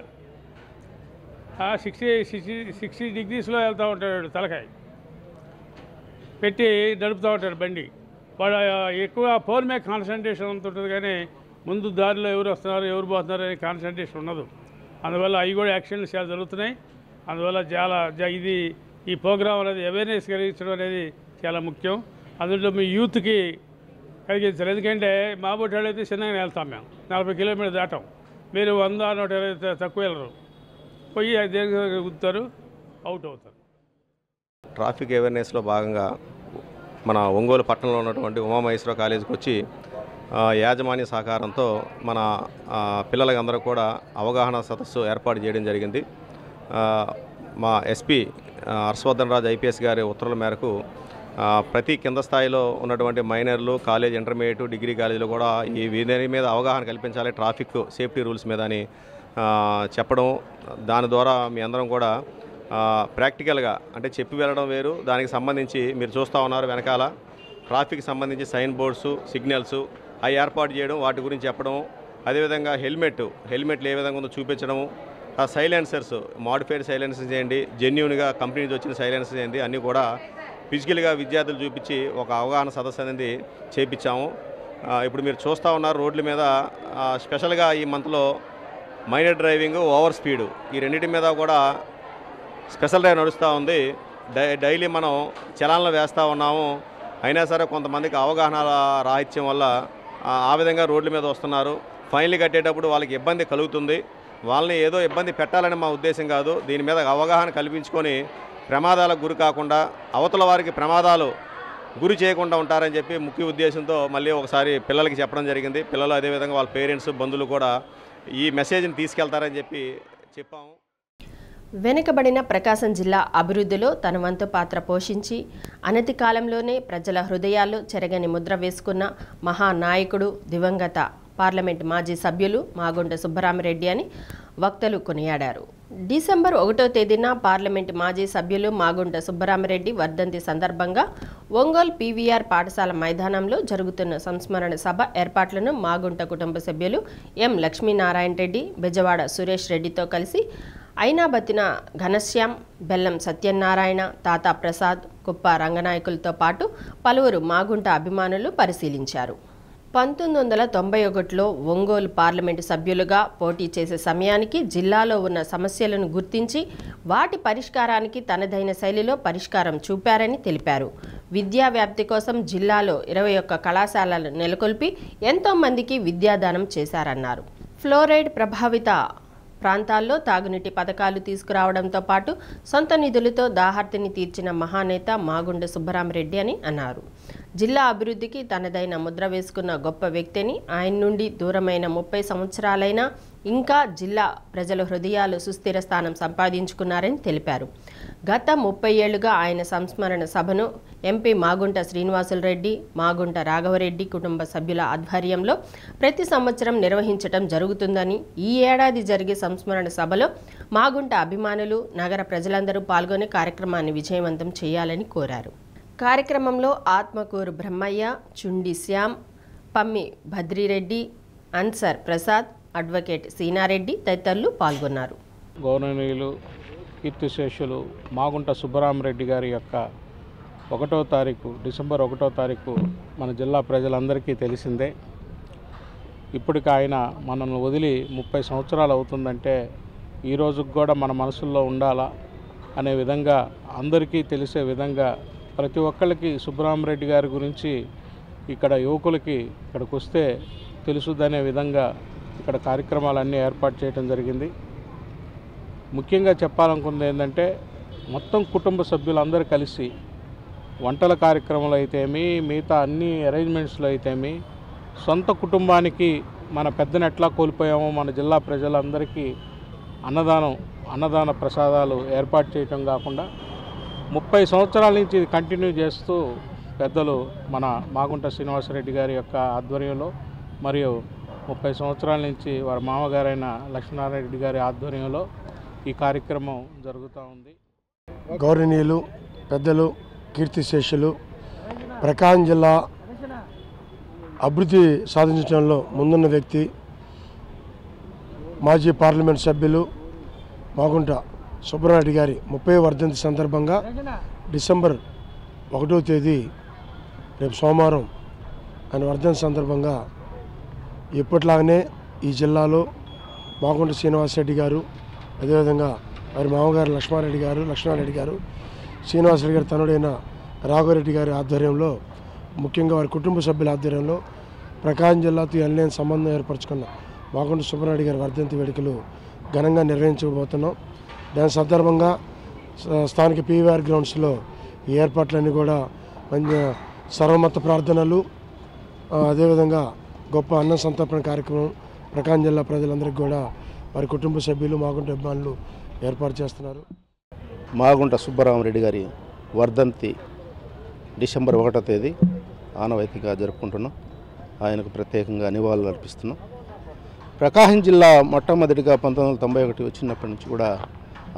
60 డిగ్రీస్లో వెళ్తూ ఉంటాడు, తలకాయ పెట్టి నడుపుతూ ఉంటాడు బండి. వాడు ఎక్కువ ఫోన్ మీద కాన్సన్ట్రేషన్ అంత ఉంటుంది, కానీ ముందు దారిలో ఎవరు వస్తున్నారు ఎవరు పోతున్నారు అనే కాన్సన్ట్రేషన్ ఉండదు. అందువల్ల అవి కూడా యాక్సిడెంట్లు చాలా జరుగుతున్నాయి. అందువల్ల చాలా ఈ ప్రోగ్రాం అనేది అవేర్నెస్ కలిగించడం అనేది చాలా ముఖ్యం. అందులో మీ యూత్కి కలిగించాలి. ఎందుకంటే మా బొట్టాలు అయితే చిన్నగానే వెళ్తాం, మేము 40 కిలోమీటర్లు దాటాం. మీరు 100-120 తక్కువ వెళ్ళరు, పోయి దేనికి గుర్తారు. అవుట్ అవుతారు. ట్రాఫిక్ అవేర్నెస్లో భాగంగా మన ఒంగోలు పట్టణంలో ఉన్నటువంటి ఉమామహేశ్వర కాలేజీకి వచ్చి యాజమాన్య సహకారంతో మన పిల్లలందరూ కూడా అవగాహన సదస్సు ఏర్పాటు చేయడం జరిగింది. మా ఎస్పీ హర్షవర్ధన్ రాజు ఐపీఎస్ గారి ఉత్తర్వుల మేరకు ప్రతి కింద స్థాయిలో ఉన్నటువంటి మైనర్లు, కాలేజ్, ఇంటర్మీడియట్, డిగ్రీ కాలేజీలో కూడా ఈ వీధి మీద అవగాహన కల్పించాలి ట్రాఫిక్ సేఫ్టీ రూల్స్ మీద అని చెప్పడం. దాని ద్వారా మీ అందరం కూడా ప్రాక్టికల్గా అంటే చెప్పి వెళ్ళడం వేరు, దానికి సంబంధించి మీరు చూస్తూ ఉన్నారు వెనకాల ట్రాఫిక్ సంబంధించి సైన్ బోర్డ్స్, సిగ్నల్స్ అవి ఏర్పాటు చేయడం, వాటి గురించి చెప్పడం. అదేవిధంగా హెల్మెట్లు ఏ విధంగా ఉందో చూపించడము, సైలెన్సర్స్, మోడిఫైడ్ సైలెన్సర్స్ చేయండి, జెన్యూన్గా కంపెనీ నుంచి వచ్చిన సైలెన్సర్స్ చేయండి, అన్నీ కూడా ఫిజికల్గా విద్యార్థులు చూపించి ఒక అవగాహన సదస్సు అనేది చేయించాము. ఇప్పుడు మీరు చూస్తూ ఉన్నారు రోడ్ల మీద స్పెషల్గా ఈ మంత్లో మైనర్ డ్రైవింగ్, ఓవర్ స్పీడు ఈ రెండింటి మీద కూడా స్పెషల్ డ్రైవ్ నడుస్తూ ఉంది. డైలీ మనం చలాన్లు వేస్తూ ఉన్నాము. అయినా సరే కొంతమందికి అవగాహన రాహిత్యం వల్ల ఆ విధంగా రోడ్ల మీద వస్తున్నారు. ఫైన్లు కట్టేటప్పుడు వాళ్ళకి ఇబ్బంది కలుగుతుంది. వాళ్ళని ఏదో ఇబ్బంది పెట్టాలని మా ఉద్దేశం కాదు. దీని మీద అవగాహన కల్పించుకొని ప్రమాదాలకు గురి కాకుండా అవతల వారికి ప్రమాదాలు గురి చేయకుండా ఉంటారని చెప్పి ముఖ్య ఉద్దేశంతో మళ్ళీ ఒకసారి పిల్లలకి చెప్పడం జరిగింది. పిల్లలు అదేవిధంగా వాళ్ళ పేరెంట్స్, బంధువులు కూడా ఈ మెసేజ్ని తీసుకెళ్తారని చెప్పి చెప్పాము. వెనుకబడిన ప్రకాశం జిల్లా అభివృద్ధిలో తన వంతు పాత్ర పోషించి అనతి కాలంలోనే ప్రజల హృదయాల్లో చెరగని ముద్ర వేసుకున్న మహానాయకుడు దివంగత పార్లమెంట్ మాజీ సభ్యులు మాగుంట సుబ్బరామిరెడ్డి అని వక్తలు కొనియాడారు. డిసెంబర్ 1వ తేదీన పార్లమెంట్ మాజీ సభ్యులు మాగుంట సుబ్బరామిరెడ్డి వర్ధంతి సందర్భంగా ఒంగోలు పీవీఆర్ పాఠశాల మైదానంలో జరుగుతున్న సంస్మరణ సభ ఏర్పాట్లను మాగుంట కుటుంబ సభ్యులు ఎం లక్ష్మీనారాయణ రెడ్డి, బెజవాడ సురేష్ రెడ్డితో కలిసి ఐనాబతిన ఘనశ్యాం, బెల్లం సత్యనారాయణ, తాతా ప్రసాద్, కుప్ప రంగనాయకులతో పాటు పలువురు మాగుంట అభిమానులు పరిశీలించారు. 1991లో ఒంగోలు పార్లమెంటు సభ్యులుగా పోటీ చేసే సమయానికి జిల్లాలో ఉన్న సమస్యలను గుర్తించి వాటి పరిష్కారానికి తనదైన శైలిలో పరిష్కారం చూపారని తెలిపారు. విద్యా వ్యాప్తి కోసం జిల్లాలో 21 కళాశాలలు నెలకొల్పి ఎంతోమందికి విద్యాదానం చేశారన్నారు. ఫ్లోరైడ్ ప్రభావిత ప్రాంతాల్లో తాగునీటి పథకాలు తీసుకురావడంతో పాటు సొంత నిధులతో దాహార్తిని తీర్చిన మహానేత మాగుంట సుబ్బరామిరెడ్డి అని అన్నారు. జిల్లా అభివృద్ధికి తనదైన ముద్ర వేసుకున్న గొప్ప వ్యక్తిని, ఆయన నుండి దూరమైన 30 సంవత్సరాలైనా ఇంకా జిల్లా ప్రజల హృదయాలు సుస్థిర స్థానం సంపాదించుకున్నారని తెలిపారు. గత 30 ఏళ్లుగా ఆయన సంస్మరణ సభను ఎంపీ మాగుంట శ్రీనివాసులరెడ్డి, మాగుంట రాఘవరెడ్డి కుటుంబ సభ్యుల ఆధ్వర్యంలో ప్రతి సంవత్సరం నిర్వహించడం జరుగుతుందని, ఈ ఏడాది జరిగే సంస్మరణ సభలో మాగుంట అభిమానులు, నగర ప్రజలందరూ పాల్గొనే కార్యక్రమాన్ని విజయవంతం చేయాలని కోరారు. కార్యక్రమంలో ఆత్మకూరు బ్రహ్మయ్య, చుండి శ్యామ్, పమ్మి భద్రిరెడ్డి, అన్సర్ ప్రసాద్, అడ్వకేట్ సీనారెడ్డి తదితరులు పాల్గొన్నారు. గౌరవనీయులు కీర్తిశేషులు మాగుంట సుబ్బరామిరెడ్డి గారి యొక్క 1వ తారీఖు డిసెంబర్ 1వ తారీఖు మన జిల్లా ప్రజలందరికీ తెలిసిందే. ఇప్పటికి ఆయన మనల్ని వదిలి 30 సంవత్సరాలు అవుతుందంటే ఈ రోజుకు కూడా మన మనసుల్లో ఉండాలా అనే విధంగా అందరికీ తెలిసే విధంగా ప్రతి ఒక్కరికి సుబ్బరామిరెడ్డి గారి గురించి ఇక్కడ యువకులకి ఇక్కడికి వస్తే తెలుసుదనే విధంగా ఇక్కడ కార్యక్రమాలన్నీ ఏర్పాటు చేయడం జరిగింది. ముఖ్యంగా చెప్పాలనుకున్నది ఏంటంటే మొత్తం కుటుంబ సభ్యులందరూ కలిసి వంటల కార్యక్రమాలు అయితేమి, మిగతా అన్ని అరేంజ్మెంట్స్లో అయితేమి, సొంత కుటుంబానికి మన పెద్దను ఎట్లా కోల్పోయామో మన జిల్లా ప్రజలందరికీ అన్నదాన ప్రసాదాలు ఏర్పాటు చేయటం కాకుండా 30 సంవత్సరాల నుంచి ఇది కంటిన్యూ చేస్తూ పెద్దలు మన మాగుంట శ్రీనివాసరెడ్డి గారి యొక్క ఆధ్వర్యంలో మరియు 30 సంవత్సరాల నుంచి వారి మామగారైన లక్ష్మీనారాయణ రెడ్డి గారి ఆధ్వర్యంలో ఈ కార్యక్రమం జరుగుతూ ఉంది. గౌరవనీయులు పెద్దలు కీర్తిశేషులు ప్రకాశం జిల్లా అభివృద్ధి సాధించడంలో ముందున్న వ్యక్తి, మాజీ పార్లమెంట్ సభ్యులు మాగుంట సుబ్బరామిరెడ్డి గారి 30వ వర్ధంతి సందర్భంగా డిసెంబర్ 1వ తేదీ రేపు సోమవారం ఆయన వర్ధంతి సందర్భంగా ఎప్పటిలాగానే ఈ జిల్లాలో మాగుంట శ్రీనివాసరెడ్డి గారు, అదేవిధంగా వారి మామగారు లక్ష్మణారెడ్డి గారు, శ్రీనివాసరెడ్డి గారి తనుడైన రాఘవరెడ్డి గారి ఆధ్వర్యంలో, ముఖ్యంగా వారి కుటుంబ సభ్యుల ఆధ్వర్యంలో ప్రకాశం జిల్లాతో ఎనలేని సంబంధం ఏర్పరచుకున్న మాగుంట సుబ్బరామిరెడ్డి గారి వర్ధంతి వేడుకలు ఘనంగా నిర్వహించబోతున్నాం. దాని సందర్భంగా స్థానిక పీవీఆర్ గ్రౌండ్స్లో ఈ ఏర్పాట్లన్నీ కూడా మంచి సర్వమత ప్రార్థనలు, అదేవిధంగా గొప్ప అన్న సంతర్పణ కార్యక్రమం ప్రకాశం జిల్లా ప్రజలందరికీ కూడా వారి కుటుంబ సభ్యులు మాగుంట అభిమానులు ఏర్పాటు చేస్తున్నారు. మాగుంట సుబ్బరామరెడ్డి గారి వర్ధంతి డిసెంబర్ 1వ తేదీ ఆనవాయితీగా జరుపుకుంటున్నాం. ఆయనకు ప్రత్యేకంగా నివాళులు అర్పిస్తున్నాం. ప్రకాశం జిల్లా మొట్టమొదటిగా 1991 వచ్చినప్పటి నుంచి కూడా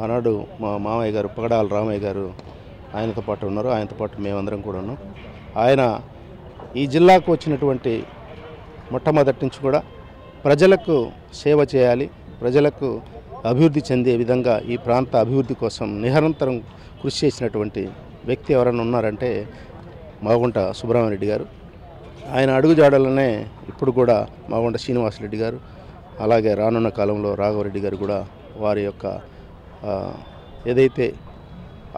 ఆనాడు మా మామయ్య గారు పగడాల రామయ్య గారు ఆయనతో పాటు ఉన్నారు. ఆయనతో పాటు మేమందరం కూడా ఉన్నాం. ఆయన ఈ జిల్లాకు వచ్చినటువంటి మొట్టమొదటి నుంచి కూడా ప్రజలకు సేవ చేయాలి, ప్రజలకు అభివృద్ధి చెందే విధంగా ఈ ప్రాంత అభివృద్ధి కోసం నిరంతరం కృషి చేసినటువంటి వ్యక్తి ఎవరైనా ఉన్నారంటే మాగుంట సుబ్బరామరెడ్డి గారు. ఆయన అడుగుజాడలనే ఇప్పుడు కూడా మాగుంట శ్రీనివాసరెడ్డి గారు, అలాగే రానున్న కాలంలో రాఘవరెడ్డి గారు కూడా వారి యొక్క ఏదైతే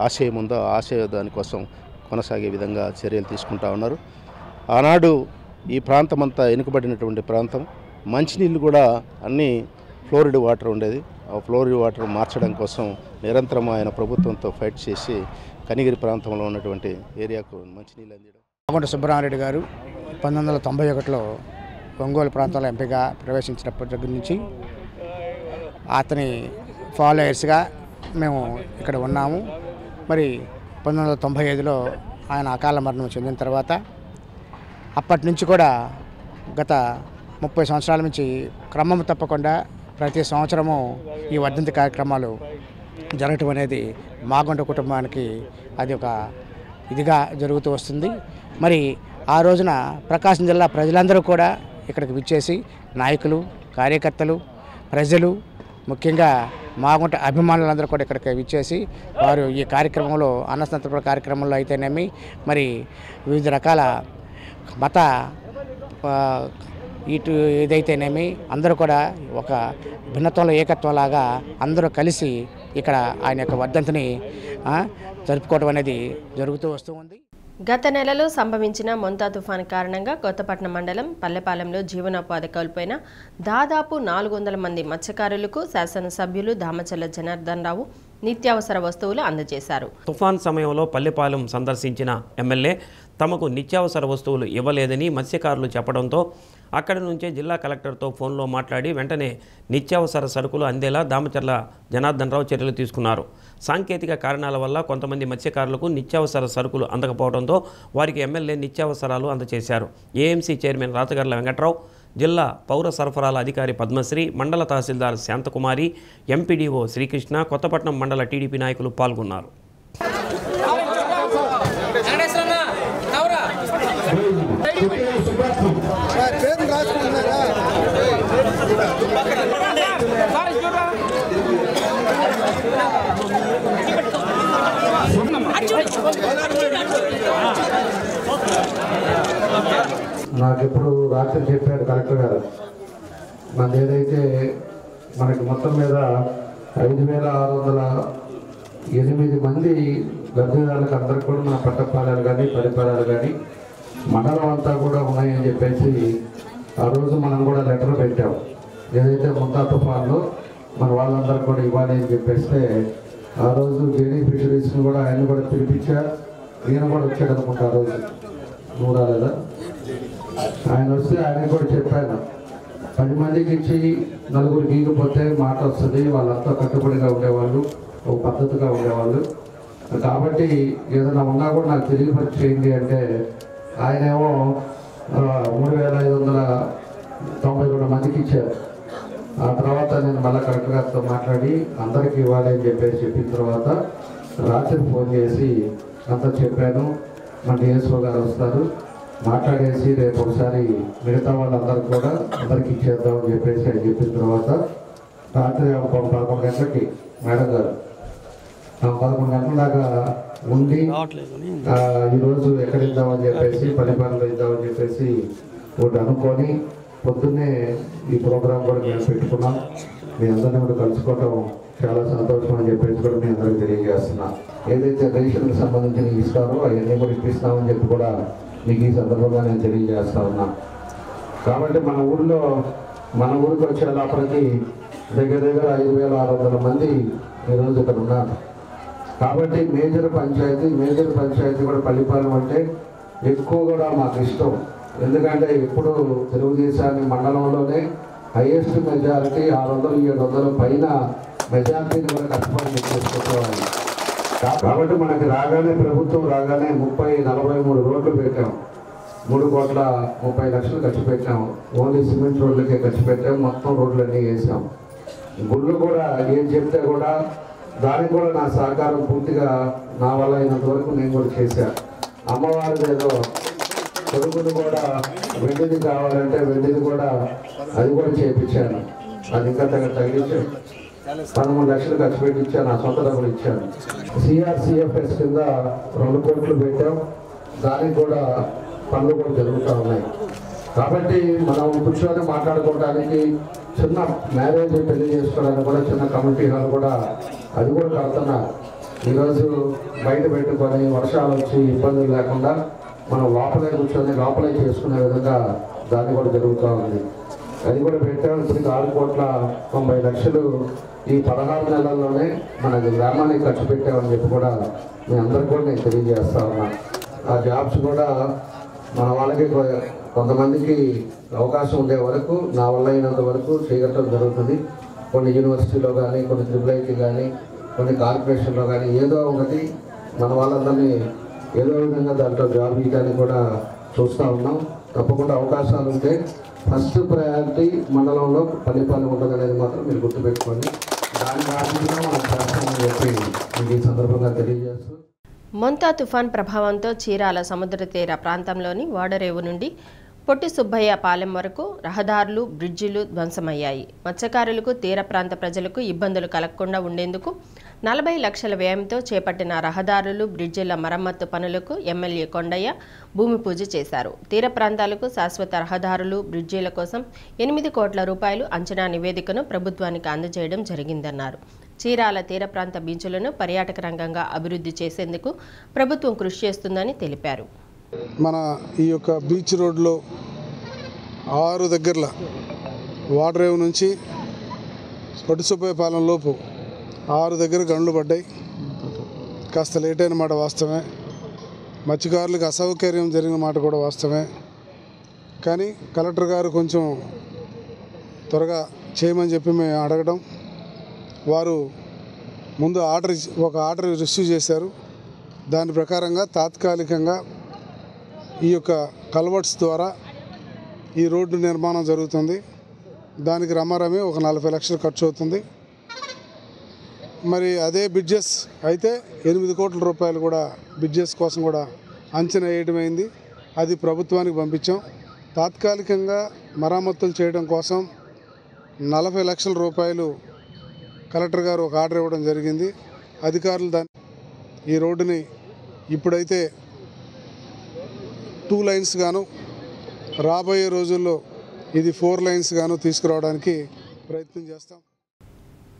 ఆశయం ఉందో ఆ ఆశయ దానికోసం కొనసాగే విధంగా చర్యలు తీసుకుంటా ఉన్నారు. ఆనాడు ఈ ప్రాంతం అంతా వెనుకబడినటువంటి ప్రాంతం, మంచినీళ్ళు కూడా అన్నీ ఫ్లోరిడ్ వాటర్ ఉండేది. ఆ ఫ్లోరిడ్ వాటర్ మార్చడం కోసం నిరంతరం ఆయన ప్రభుత్వంతో ఫైట్ చేసి కనిగిరి ప్రాంతంలో ఉన్నటువంటి ఏరియాకు మంచినీళ్ళు అందించడం. మాగుంట సుబ్బరామరెడ్డి గారు 1991లో ఒంగోలు ప్రాంతంలో ఎంపీగా ప్రవేశించినప్పటి దగ్గర నుంచి అతని ఫాలోయర్స్గా మేము ఇక్కడ ఉన్నాము. మరి 1995లో ఆయన అకాల మరణం చెందిన తర్వాత అప్పటి నుంచి కూడా గత 30 సంవత్సరాల నుంచి క్రమం తప్పకుండా ప్రతి సంవత్సరము ఈ వర్ధంతి కార్యక్రమాలు జరగటం అనేది మాగుంట కుటుంబానికి అది ఒక ఇదిగా జరుగుతూ వస్తుంది. మరి ఆ రోజున ప్రకాశం జిల్లా ప్రజలందరూ కూడా ఇక్కడికి విచ్చేసి నాయకులు, కార్యకర్తలు, ప్రజలు, ముఖ్యంగా మాగుంట అభిమానులందరూ కూడా ఇక్కడికి విచ్చేసి వారు ఈ కార్యక్రమంలో అన్నసంతర్పణ కార్యక్రమంలో అయితేనేమి మరి వివిధ రకాల మత ఇటు ఏదైతేనేమి అందరూ కూడా ఒక భిన్నత్వంలో ఏకత్వంలాగా అందరూ కలిసి ఇక్కడ ఆయన యొక్క వర్ధంతిని జరుపుకోవడం అనేది జరుగుతూ వస్తూ ఉంది. గత నెలలో సంభవించిన మొంతా తుఫాను కారణంగా కొత్తపట్నం మండలం పల్లెపాలెంలో జీవనోపాధి కోల్పోయిన దాదాపు 400 మంది మత్స్యకారులకు శాసనసభ్యులు దామచల్ల జనార్దన్ రావు నిత్యావసర వస్తువులు అందజేశారు. తుఫాన్ సమయంలో పల్లెపాలెం సందర్శించిన ఎమ్మెల్యే తమకు నిత్యావసర వస్తువులు ఇవ్వలేదని మత్స్యకారులు చెప్పడంతో అక్కడి నుంచే జిల్లా కలెక్టర్తో ఫోన్లో మాట్లాడి వెంటనే నిత్యావసర సరుకులు అందేలా దామచర్ల జనార్దన్ రావు చర్యలు తీసుకున్నారు. సాంకేతిక కారణాల వల్ల కొంతమంది మత్స్యకారులకు నిత్యావసర సరుకులు అందకపోవడంతో వారికి ఎమ్మెల్యే నిత్యావసరాలు అందజేశారు. ఏఎంసీ చైర్మన్ రాతగర్ల వెంకట్రావు, జిల్లా పౌర సరఫరాల అధికారి పద్మశ్రీ, మండల తహసీల్దార్ శాంతకుమారి, ఎంపీడీఓ శ్రీకృష్ణ, కొత్తపట్నం మండల టీడీపీ నాయకులు పాల్గొన్నారు. నాకు ఇప్పుడు రాత్రి చెప్పాడు కలెక్టర్ గారు, మన ఏదైతే మనకి మొత్తం మీద 5,608 మంది లబ్ధిదారులకు అందరికి కూడా మన పట్టపాలెలు కానీ పరిపాలనలు కానీ మండలం అంతా కూడా ఉన్నాయని చెప్పేసి ఆ రోజు మనం కూడా లెటర్ పెట్టాం. ఏదైతే మొంతా తుఫాన్లో మన వాళ్ళందరూ కూడా ఇవ్వాలి అని చెప్పేస్తే ఆ రోజు జేడీ ఫిషరీస్ని కూడా ఆయన కూడా పిలిపించారు. ఈయన కూడా వచ్చాడు అనుకుంటా ఆ రోజు, నువ్వు రాలేదా? ఆయన వస్తే ఆయన కూడా చెప్పాను, 10 మందికి ఇచ్చి 4 గీకపోతే మాట వస్తుంది, వాళ్ళంతా కట్టుబడిగా ఉండేవాళ్ళు, ఒక పద్ధతిగా ఉండేవాళ్ళు. కాబట్టి ఏదైనా ఉన్నా కూడా నాకు తెలియపరిచి చేయండి అంటే ఆయనేమో 3,592 మందికి ఇచ్చారు. ఆ తర్వాత నేను మళ్ళీ కలెక్టర్ గారితో మాట్లాడి అందరికీ ఇవ్వాలి అని చెప్పిన తర్వాత రాత్రి ఫోన్ చేసి అంతా చెప్పాను. మన డిఎస్ఓ గారు వస్తారు, మాట్లాడేసి రేపు ఒకసారి మిగతా వాళ్ళందరికీ కూడా అందరికి ఇచ్చేద్దామని చెప్పేసి ఆయన చెప్పిన తర్వాత రాత్రి 11 గంటలకి మేడం గారు 11 గంటల దాకా ఉండి ఈరోజు ఎక్కడ ఇద్దామని చెప్పేసి పరిపాలన ఇద్దామని చెప్పేసి ఒకటి అనుకొని పొద్దున్నే ఈ ప్రోగ్రాం కూడా మేము పెట్టుకున్నాం. మీ అందరినీ కూడా కలుసుకోవటం చాలా సంతోషం అని చెప్పేసి కూడా మీ అందరికీ తెలియజేస్తున్నాం. ఏదైతే రేషన్కి సంబంధించిన ఇస్తారో అవన్నీ కూడా ఇప్పిస్తామని చెప్పి కూడా మీకు ఈ సందర్భంగా నేను తెలియజేస్తా ఉన్నా. కాబట్టి మన ఊరికి వచ్చే లోపలికి దగ్గర 5,600 మంది ఈరోజు ఇక్కడ ఉన్నారు. కాబట్టి మేజర్ పంచాయతీ కూడా పల్లిపాలెం అంటే ఎక్కువ కూడా మాకు ఇష్టం. ఎందుకంటే ఇప్పుడు తెలుగుదేశాన్ని మండలంలోనే హైయెస్ట్ మెజారిటీ 600-700 పైన మెజారిటీని కూడా కష్టపడి చేసుకోవాలి. కాబట్టి మనకి ప్రభుత్వం రాగానే 43 రోడ్లు పెట్టాం. 3,30,00,000 ఖర్చు పెట్టాం. ఓన్లీ సిమెంట్ రోడ్లకే ఖర్చు పెట్టాం. మొత్తం రోడ్లన్నీ వేసాం. గుళ్ళు కూడా ఏం చెప్తే కూడా దానికి కూడా నా సహకారం పూర్తిగా నా వల్ల అయినంత వరకు నేను కూడా చేశాను. అమ్మవారిది ఏదో కొడుకుని కూడా వెండిది కావాలంటే వెండిది కూడా అది కూడా చేయించాను. అది ఇంకా తగిలించాను. 13 లక్షలు ఖర్చు పెట్టి ఇచ్చాను. నా సొంత డబ్బులు ఇచ్చాను. CRCFS కింద 2 కోట్లు పెట్టాం. దానికి కూడా పనులు కూడా జరుగుతూ ఉన్నాయి. కాబట్టి మనం కూర్చొని మాట్లాడుకోవడానికి చిన్న మ్యారేజ్ పెళ్లి చేసుకోవడానికి కూడా చిన్న కమిటీ హాల్ కూడా అది కూడా కడుతున్నారు. ఈరోజు బయట పెట్టుకొని వర్షాలు వచ్చి ఇబ్బందులు లేకుండా మనం లోపలే కూర్చొని లోపలే చేసుకునే విధంగా దాన్ని కూడా జరుగుతూ ఉంది. అది కూడా పెట్టాం. ఇప్పటికి 6,90,00,000 ఈ 16 నెలల్లోనే మన గ్రామానికి ఖర్చు పెట్టామని చెప్పి కూడా మీ అందరికీ కూడా నేను తెలియజేస్తా ఉన్నా. ఆ జాబ్స్ కూడా మన వాళ్ళకి కొంతమందికి అవకాశం ఉండే వరకు నా వల్ల అయినంత వరకు చేయగట్టడం జరుగుతుంది. కొన్ని యూనివర్సిటీలో కానీ, కొన్ని ట్రిపుల్ కానీ, కొన్ని కార్పొరేషన్లో కానీ ఏదో ఒకటి మన వాళ్ళందరినీ ఏదో విధంగా దాంట్లో జాబ్ ఇవ్వడానికి కూడా చూస్తూ ఉన్నాం. తప్పకుండా అవకాశాలు ఉంటే ఫస్ట్ ప్రయారిటీ మండలంలో పల్లిపాలెం ఉంటుంది అనేది మాత్రం మీరు గుర్తుపెట్టుకోండి. దాని కారణంగా మనం చేస్తామని చెప్పి మీకు ఈ సందర్భంగా తెలియజేస్తూ మొంతా తుఫాన్ ప్రభావంతో చీరాల సముద్ర తీర ప్రాంతంలోని వాడరేవు నుండి పొట్టి సుబ్బయ్య పాలెం వరకు రహదారులు, బ్రిడ్జిలు ధ్వంసమయ్యాయి. మత్స్యకారులకు, తీర ప్రాంత ప్రజలకు ఇబ్బందులు కలగకుండా ఉండేందుకు 40 లక్షల వ్యయంతో చేపట్టిన రహదారులు, బ్రిడ్జిల మరమ్మత్తు పనులకు ఎమ్మెల్యే కొండయ్య భూమి పూజ చేశారు. తీర ప్రాంతాలకు శాశ్వత రహదారులు, బ్రిడ్జిల కోసం 8 కోట్ల రూపాయలు అంచనా నివేదికను ప్రభుత్వానికి అందజేయడం జరిగిందన్నారు. చీరాల తీర ప్రాంత బీచ్లను పర్యాటక రంగంగా అభివృద్ధి చేసేందుకు ప్రభుత్వం కృషి చేస్తుందని తెలిపారు. మన ఈ యొక్క బీచ్ రోడ్లో 6 దగ్గరలో వాడరేవు నుంచి పొట్టి సుబ్బయ్య పాలెం లోపు 6 దగ్గర గండ్లు పడ్డాయి. కాస్త లేట్ అయిన మాట వాస్తవమే. మత్స్యకారులకు అసౌకర్యం జరిగిన మాట కూడా వాస్తవమే. కానీ కలెక్టర్ గారు కొంచెం త్వరగా చేయమని చెప్పి మేము అడగడం, వారు ముందు ఒక ఆర్డర్ రిసీవ్ చేశారు. దాని ప్రకారంగా తాత్కాలికంగా ఈ యొక్క కల్వర్ట్స్ ద్వారా ఈ రోడ్డు నిర్మాణం జరుగుతుంది. దానికి రమారమి ఒక 40 లక్షలు ఖర్చు అవుతుంది. మరి అదే బ్రిడ్జెస్ అయితే 8 కోట్ల రూపాయలు కూడా బ్రిడ్జెస్ కోసం కూడా అంచనా వేయడమైంది. అది ప్రభుత్వానికి పంపించాం. తాత్కాలికంగా మరమ్మతులు చేయడం కోసం 40 లక్షల రూపాయలు కలెక్టర్ గారు ఒక ఆర్డర్ ఇవ్వడం జరిగింది. అధికారులు ఈ రోడ్డుని ఇప్పుడైతే 2 లైన్స్ గాను, రాబోయే రోజుల్లో ఇది 4 లైన్స్ గాను తీసుకురావడానికి ప్రయత్నం చేస్తాం.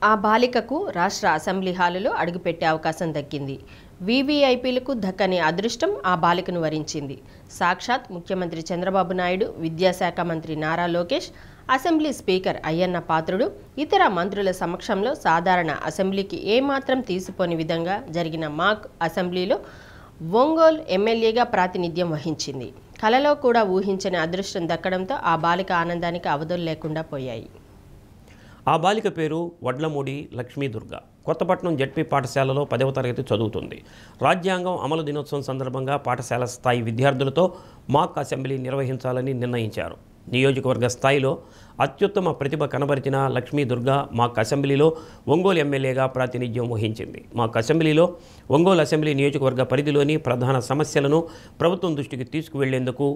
ఆ బాలికకు రాష్ట్ర అసెంబ్లీ హాలులో అడుగుపెట్టే అవకాశం దక్కింది. వీవీఐపీలకు దక్కని అదృష్టం ఆ బాలికను వరించింది. సాక్షాత్ ముఖ్యమంత్రి చంద్రబాబు నాయుడు, విద్యాశాఖ మంత్రి నారా లోకేష్, అసెంబ్లీ స్పీకర్ అయ్యన్న పాత్రుడు, ఇతర మంత్రుల సమక్షంలో సాధారణ అసెంబ్లీకి ఏమాత్రం తీసిపోని విధంగా జరిగిన మాక్ అసెంబ్లీలో ఒంగోలు ఎమ్మెల్యేగా ప్రాతినిధ్యం వహించింది. కలలో కూడా ఊహించని అదృష్టం దక్కడంతో ఆ బాలిక ఆనందానికి అవధులు లేకుండా పోయాయి. ఆ బాలిక పేరు వడ్లమూడి లక్ష్మీదుర్గ. కొత్తపట్నం జడ్పీ పాఠశాలలో 10వ తరగతి చదువుతుంది. రాజ్యాంగం అమలు దినోత్సవం సందర్భంగా పాఠశాల స్థాయి విద్యార్థులతో మాక్ అసెంబ్లీ నిర్వహించాలని నిర్ణయించారు. నియోజకవర్గ స్థాయిలో అత్యుత్తమ ప్రతిభ కనబరిచిన లక్ష్మీదుర్గ మాక్ అసెంబ్లీలో ఒంగోలు ఎమ్మెల్యేగా ప్రాతినిధ్యం వహించింది. మాక్ అసెంబ్లీలో ఒంగోలు అసెంబ్లీ నియోజకవర్గ పరిధిలోని ప్రధాన సమస్యలను ప్రభుత్వం దృష్టికి తీసుకువెళ్లేందుకు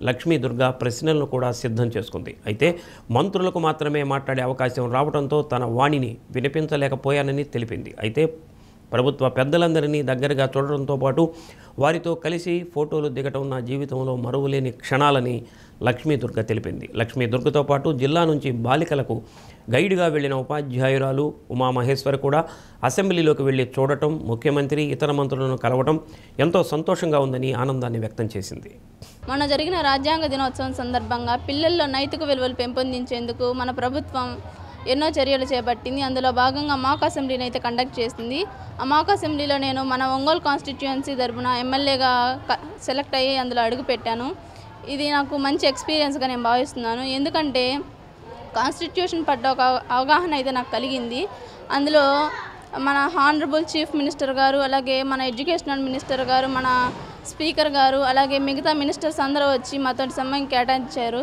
లక్ష్మీదుర్గ ప్రశ్నలను కూడా సిద్ధం చేసుకుంది. అయితే మంత్రులకు మాత్రమే మాట్లాడే అవకాశం రావడంతో తన వాణిని వినిపించలేకపోయానని తెలిపింది. అయితే ప్రభుత్వ పెద్దలందరినీ దగ్గరగా చూడడంతో పాటు వారితో కలిసి ఫోటోలు దిగటం నా జీవితంలో మరువలేని క్షణాలని లక్ష్మీదుర్గ తెలిపింది. లక్ష్మీదుర్గతో పాటు జిల్లా నుంచి బాలికలకు గైడ్గా వెళ్లిన ఉపాధ్యాయురాలు ఉమామహేశ్వరి కూడా అసెంబ్లీలోకి వెళ్లి చూడటం, ముఖ్యమంత్రి, ఇతర మంత్రులను కలవటం ఎంతో సంతోషంగా ఉందని ఆనందాన్ని వ్యక్తం చేసింది. మొన్న జరిగిన రాజ్యాంగ దినోత్సవం సందర్భంగా పిల్లల్లో నైతిక విలువలు పెంపొందించేందుకు మన ప్రభుత్వం ఎన్నో చర్యలు చేపట్టింది. అందులో భాగంగా మాక్ అసెంబ్లీని అయితే కండక్ట్ చేసింది. ఆ మాక్ అసెంబ్లీలో నేను మన ఒంగోలు కాన్స్టిట్యుయెన్సీ తరపున ఎమ్మెల్యేగా సెలెక్ట్ అయ్యి అందులో అడుగుపెట్టాను. ఇది నాకు మంచి ఎక్స్పీరియన్స్గా నేను భావిస్తున్నాను. ఎందుకంటే కాన్స్టిట్యూషన్ పట్ల ఒక అవగాహన అయితే నాకు కలిగింది. అందులో మన హానరబుల్ చీఫ్ మినిస్టర్ గారు, అలాగే మన ఎడ్యుకేషనల్ మినిస్టర్ గారు, మన స్పీకర్ గారు, అలాగే మిగతా మినిస్టర్స్ అందరూ వచ్చి మాతో సమయం కేటాయించారు.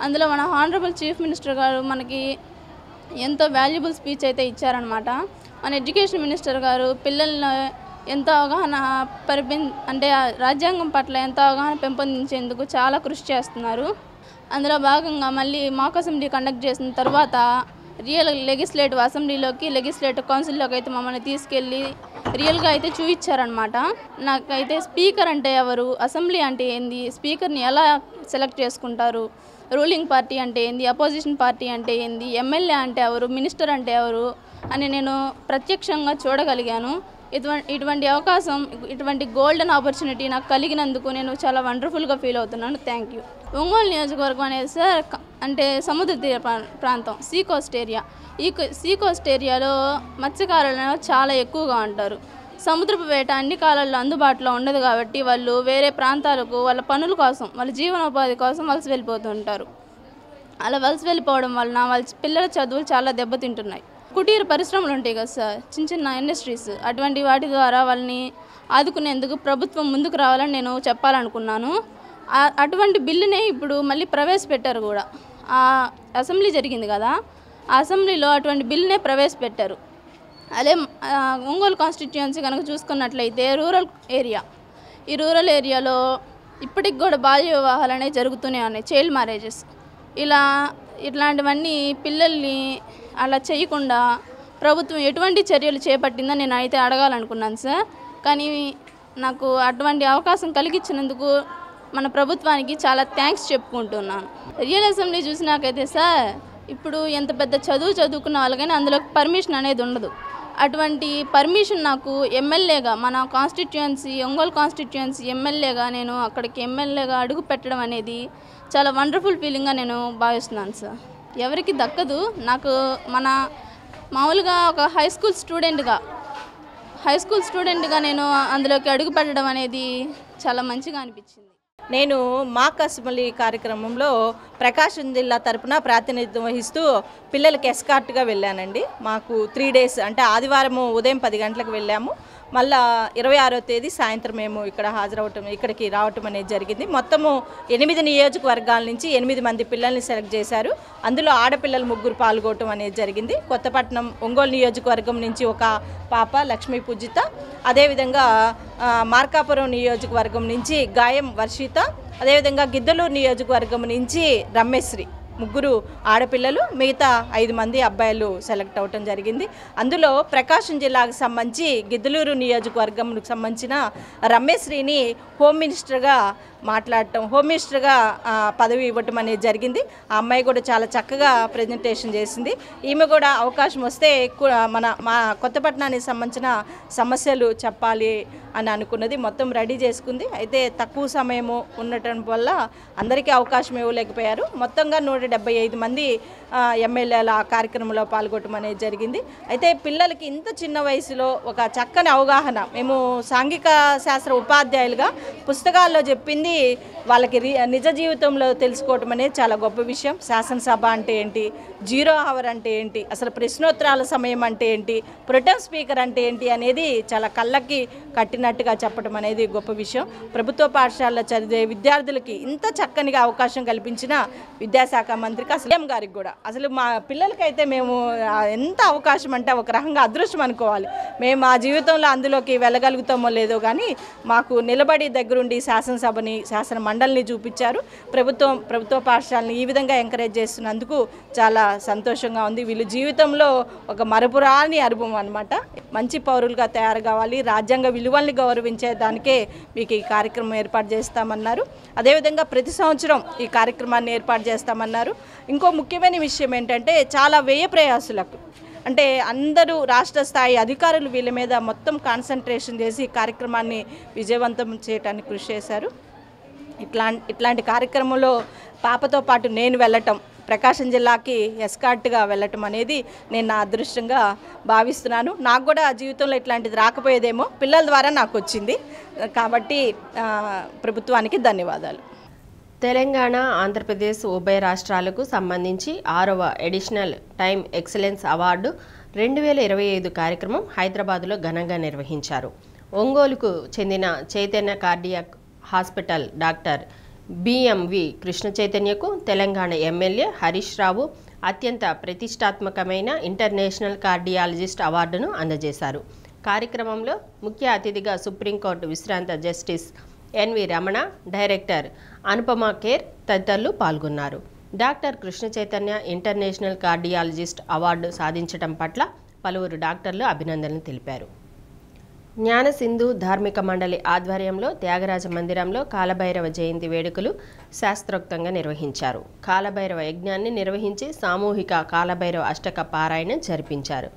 అందులో మన హానరబుల్ చీఫ్ మినిస్టర్ గారు మనకి ఎంతో వాల్యుబుల్ స్పీచ్ అయితే ఇచ్చారనమాట. మన ఎడ్యుకేషన్ మినిస్టర్ గారు పిల్లల్ని ఎంతో అవగాహన అంటే రాజ్యాంగం పట్ల ఎంతో అవగాహన పెంపొందించేందుకు చాలా కృషి చేస్తున్నారు. అందులో భాగంగా మళ్ళీ మాక్ అసెంబ్లీ కండక్ట్ చేసిన తర్వాత రియల్ లెజిస్లేటివ్ అసెంబ్లీలోకి, లెజిస్లేటివ్ కౌన్సిల్లోకి అయితే మమ్మల్ని తీసుకెళ్ళి రియల్గా అయితే చూపించారనమాట. నాకైతే స్పీకర్ అంటే ఎవరు, అసెంబ్లీ అంటే ఏంది, స్పీకర్ని ఎలా సెలెక్ట్ చేసుకుంటారు, రూలింగ్ పార్టీ అంటే ఏంది, అపోజిషన్ పార్టీ అంటే ఏంది, ఎమ్మెల్యే అంటే ఎవరు, మినిస్టర్ అంటే ఎవరు అని నేను ప్రత్యక్షంగా చూడగలిగాను. ఇటువంటి అవకాశం, ఇటువంటి గోల్డెన్ ఆపర్చునిటీ నాకు కలిగినందుకు నేను చాలా వండర్ఫుల్గా ఫీల్ అవుతున్నాను. Thank you. ఒంగోలు నియోజకవర్గం అనేది సార్ అంటే సముద్ర తీర ప్రాంతం, సీ కోస్ట్ ఏరియా. ఈ సీ కోస్ట్ ఏరియాలో మత్స్యకారులు చాలా ఎక్కువగా ఉంటారు. సముద్రపు వేట అన్ని కాలాల్లో అందుబాటులో ఉండదు కాబట్టి వాళ్ళు వేరే ప్రాంతాలకు వాళ్ళ పనుల కోసం, వాళ్ళ జీవనోపాధి కోసం వలస వెళ్ళిపోతుంటారు. అలా వలస వెళ్ళిపోవడం వలన వాళ్ళ పిల్లల చదువులు చాలా దెబ్బతింటున్నాయి. కుటీర పరిశ్రమలు ఉంటాయి కదా సార్, చిన్న చిన్న ఇండస్ట్రీస్, అటువంటి వాటి ద్వారా వాళ్ళని ఆదుకునేందుకు ప్రభుత్వం ముందుకు రావాలని నేను చెప్పాలనుకున్నాను. అటువంటి బిల్లునే ఇప్పుడు మళ్ళీ ప్రవేశపెట్టారు కూడా. ఆ అసెంబ్లీ జరిగింది కదా, ఆ అసెంబ్లీలో అటువంటి బిల్లునే ప్రవేశపెట్టారు. అదే ఒంగోలు కాన్స్టిట్యుయెన్సీ కనుక చూసుకున్నట్లయితే రూరల్ ఏరియా, ఈ రూరల్ ఏరియాలో ఇప్పటికి కూడా బాల్య వివాహాలు అనేవి జరుగుతూనే ఉన్నాయి, చైల్డ్ మ్యారేజెస్. ఇట్లాంటివన్నీ పిల్లల్ని అలా చేయకుండా ప్రభుత్వం ఎటువంటి చర్యలు చేపట్టిందో నేను అయితే అడగాలనుకున్నాను సార్. కానీ నాకు అటువంటి అవకాశం కలిగించినందుకు మన ప్రభుత్వానికి చాలా థ్యాంక్స్ చెప్పుకుంటున్నాను. రియల్ అసెంబ్లీ చూసినాకైతే సార్ ఇప్పుడు ఎంత పెద్ద చదువుకున్న వాళ్ళకైనా అందులో పర్మిషన్ అనేది ఉండదు. అటువంటి పర్మిషన్ నాకు ఎమ్మెల్యేగా, మన కాన్స్టిట్యుయెన్సీ ఒంగోలు కాన్స్టిట్యుయెన్సీ ఎమ్మెల్యేగా నేను అక్కడికి ఎమ్మెల్యేగా అడుగు పెట్టడం అనేది చాలా వండర్ఫుల్ ఫీలింగ్గా నేను భావిస్తున్నాను సార్. ఎవరికి దక్కదు. నాకు మన మామూలుగా ఒక హై స్కూల్ స్టూడెంట్గా నేను అందులోకి అడుగు పెట్టడం అనేది చాలా మంచిగా అనిపించింది. నేను మాక్ అసెంబ్లీ కార్యక్రమంలో ప్రకాశం జిల్లా తరపున ప్రాతినిధ్యం వహిస్తూ పిల్లలకి ఎస్కార్ట్గా వెళ్ళానండి. మాకు 3 days అంటే ఆదివారం ఉదయం 10 గంటలకు వెళ్ళాము. మళ్ళా 26వ తేదీ సాయంత్రం మేము ఇక్కడికి రావటం అనేది జరిగింది. మొత్తము 8 నియోజకవర్గాల నుంచి 8 మంది పిల్లల్ని సెలెక్ట్ చేశారు. అందులో ఆడపిల్లలు 3 పాల్గొనడం అనేది జరిగింది. కొత్తపట్నం ఒంగోలు నియోజకవర్గం నుంచి ఒక పాప లక్ష్మీ పూజిత, అదేవిధంగా మార్కాపురం నియోజకవర్గం నుంచి గాయం వర్షిత, అదేవిధంగా గిద్దలూరు నియోజకవర్గం నుంచి రమేశ్రీ, 3 ఆడపిల్లలు, మిగతా 5 మంది అబ్బాయిలు సెలెక్ట్ అవ్వటం జరిగింది. అందులో ప్రకాశం జిల్లాకు సంబంధించి గిద్దలూరు నియోజకవర్గంకు సంబంధించిన రమేశ్రీని హోమ్ మినిస్టర్గా పదవి ఇవ్వటం అనేది జరిగింది. ఆ అమ్మాయి కూడా చాలా చక్కగా ప్రజెంటేషన్ చేసింది. ఈమె కూడా అవకాశం వస్తే మా కొత్తపట్నానికి సంబంధించిన సమస్యలు చెప్పాలి అని అనుకున్నది, మొత్తం రెడీ చేసుకుంది. అయితే తక్కువ సమయము ఉండటం వల్ల అందరికీ అవకాశం ఇవ్వలేకపోయారు. మొత్తంగా 175 మంది ఎమ్మెల్యేల ఆ కార్యక్రమంలో పాల్గొనడం అనేది జరిగింది. అయితే పిల్లలకి ఇంత చిన్న వయసులో ఒక చక్కని అవగాహన, మేము సాంఘిక శాస్త్ర ఉపాధ్యాయులుగా పుస్తకాల్లో చెప్పింది వాళ్ళకి నిజ జీవితంలో తెలుసుకోవటం అనేది చాలా గొప్ప విషయం. శాసనసభ అంటే ఏంటి, 0 hour అంటే ఏంటి, అసలు ప్రశ్నోత్తరాల సమయం అంటే ఏంటి, ప్రొటెం స్పీకర్ అంటే ఏంటి అనేది చాలా కళ్ళకి కట్టినట్టుగా చెప్పడం అనేది గొప్ప విషయం. ప్రభుత్వ పాఠశాలలో చదివే విద్యార్థులకి ఇంత చక్కనిగా అవకాశం కల్పించిన విద్యాశాఖ మంత్రికి సీఎం గారికి కూడా అసలు మా పిల్లలకైతే మేము ఎంత అవకాశం అంటే ఒక రకంగా అదృష్టం అనుకోవాలి. మేము మా జీవితంలో అందులోకి వెళ్ళగలుగుతామో లేదో కానీ మాకు నిలబడి దగ్గరుండి శాసనసభని, శాసన మండలిని చూపించారు. ప్రభుత్వ పాఠశాలని ఈ విధంగా ఎంకరేజ్ చేస్తున్నందుకు చాలా సంతోషంగా ఉంది. వీళ్ళు జీవితంలో ఒక మరపురాని అనుభవం అనమాట. మంచి పౌరులుగా తయారు కావాలి, రాజ్యాంగ విలువల్ని గౌరవించే దానికే మీకు ఈ కార్యక్రమం ఏర్పాటు చేస్తామన్నారు. అదేవిధంగా ప్రతి సంవత్సరం ఈ కార్యక్రమాన్ని ఏర్పాటు చేస్తామన్నారు. ఇంకో ముఖ్యమైన విషయం ఏంటంటే చాలా వ్యయ ప్రయాసులకు అంటే అందరూ రాష్ట్ర స్థాయి అధికారులు వీళ్ళ మీద మొత్తం కాన్సన్ట్రేషన్ చేసి కార్యక్రమాన్ని విజయవంతం చేయడానికి కృషి చేశారు. ఇట్లాంటి కార్యక్రమంలో పాపతో పాటు నేను వెళ్ళటం ప్రకాశం జిల్లాకి ఎస్కార్ట్గా వెళ్ళటం అనేది నేను నా అదృష్టంగా భావిస్తున్నాను. నాకు కూడా జీవితంలో ఇట్లాంటిది రాకపోయేదేమో, పిల్లల ద్వారా నాకు వచ్చింది. కాబట్టి ప్రభుత్వానికి ధన్యవాదాలు. తెలంగాణ, ఆంధ్రప్రదేశ్ ఉభయ రాష్ట్రాలకు సంబంధించి 6వ ఎడిషనల్ టైమ్ ఎక్సలెన్స్ అవార్డు 2025 కార్యక్రమం హైదరాబాద్లో ఘనంగా నిర్వహించారు. ఒంగోలుకు చెందిన Chaitanya cardiac hospital doctor BMV Krishna చైతన్యకు తెలంగాణ ఎమ్మెల్యే హరీష్ రావు అత్యంత ప్రతిష్టాత్మకమైన ఇంటర్నేషనల్ కార్డియాలజిస్ట్ అవార్డును అందజేశారు. కార్యక్రమంలో ముఖ్య అతిథిగా సుప్రీంకోర్టు విశ్రాంత justice NV Ramana, director Anupama కేర్ తదితరులు పాల్గొన్నారు. Doctor Krishna Chaitanya international cardiologist award సాధించడం పట్ల పలువురు డాక్టర్లు అభినందనలు తెలిపారు. జ్ఞానసింధు ధార్మిక మండలి ఆధ్వర్యంలో త్యాగరాజ మందిరంలో కాలభైరవ జయంతి వేడుకలు శాస్త్రోక్తంగా నిర్వహించారు. కాలభైరవ యజ్ఞాన్ని నిర్వహించి సామూహిక కాలభైరవ అష్టక పారాయణ జరిపించారు.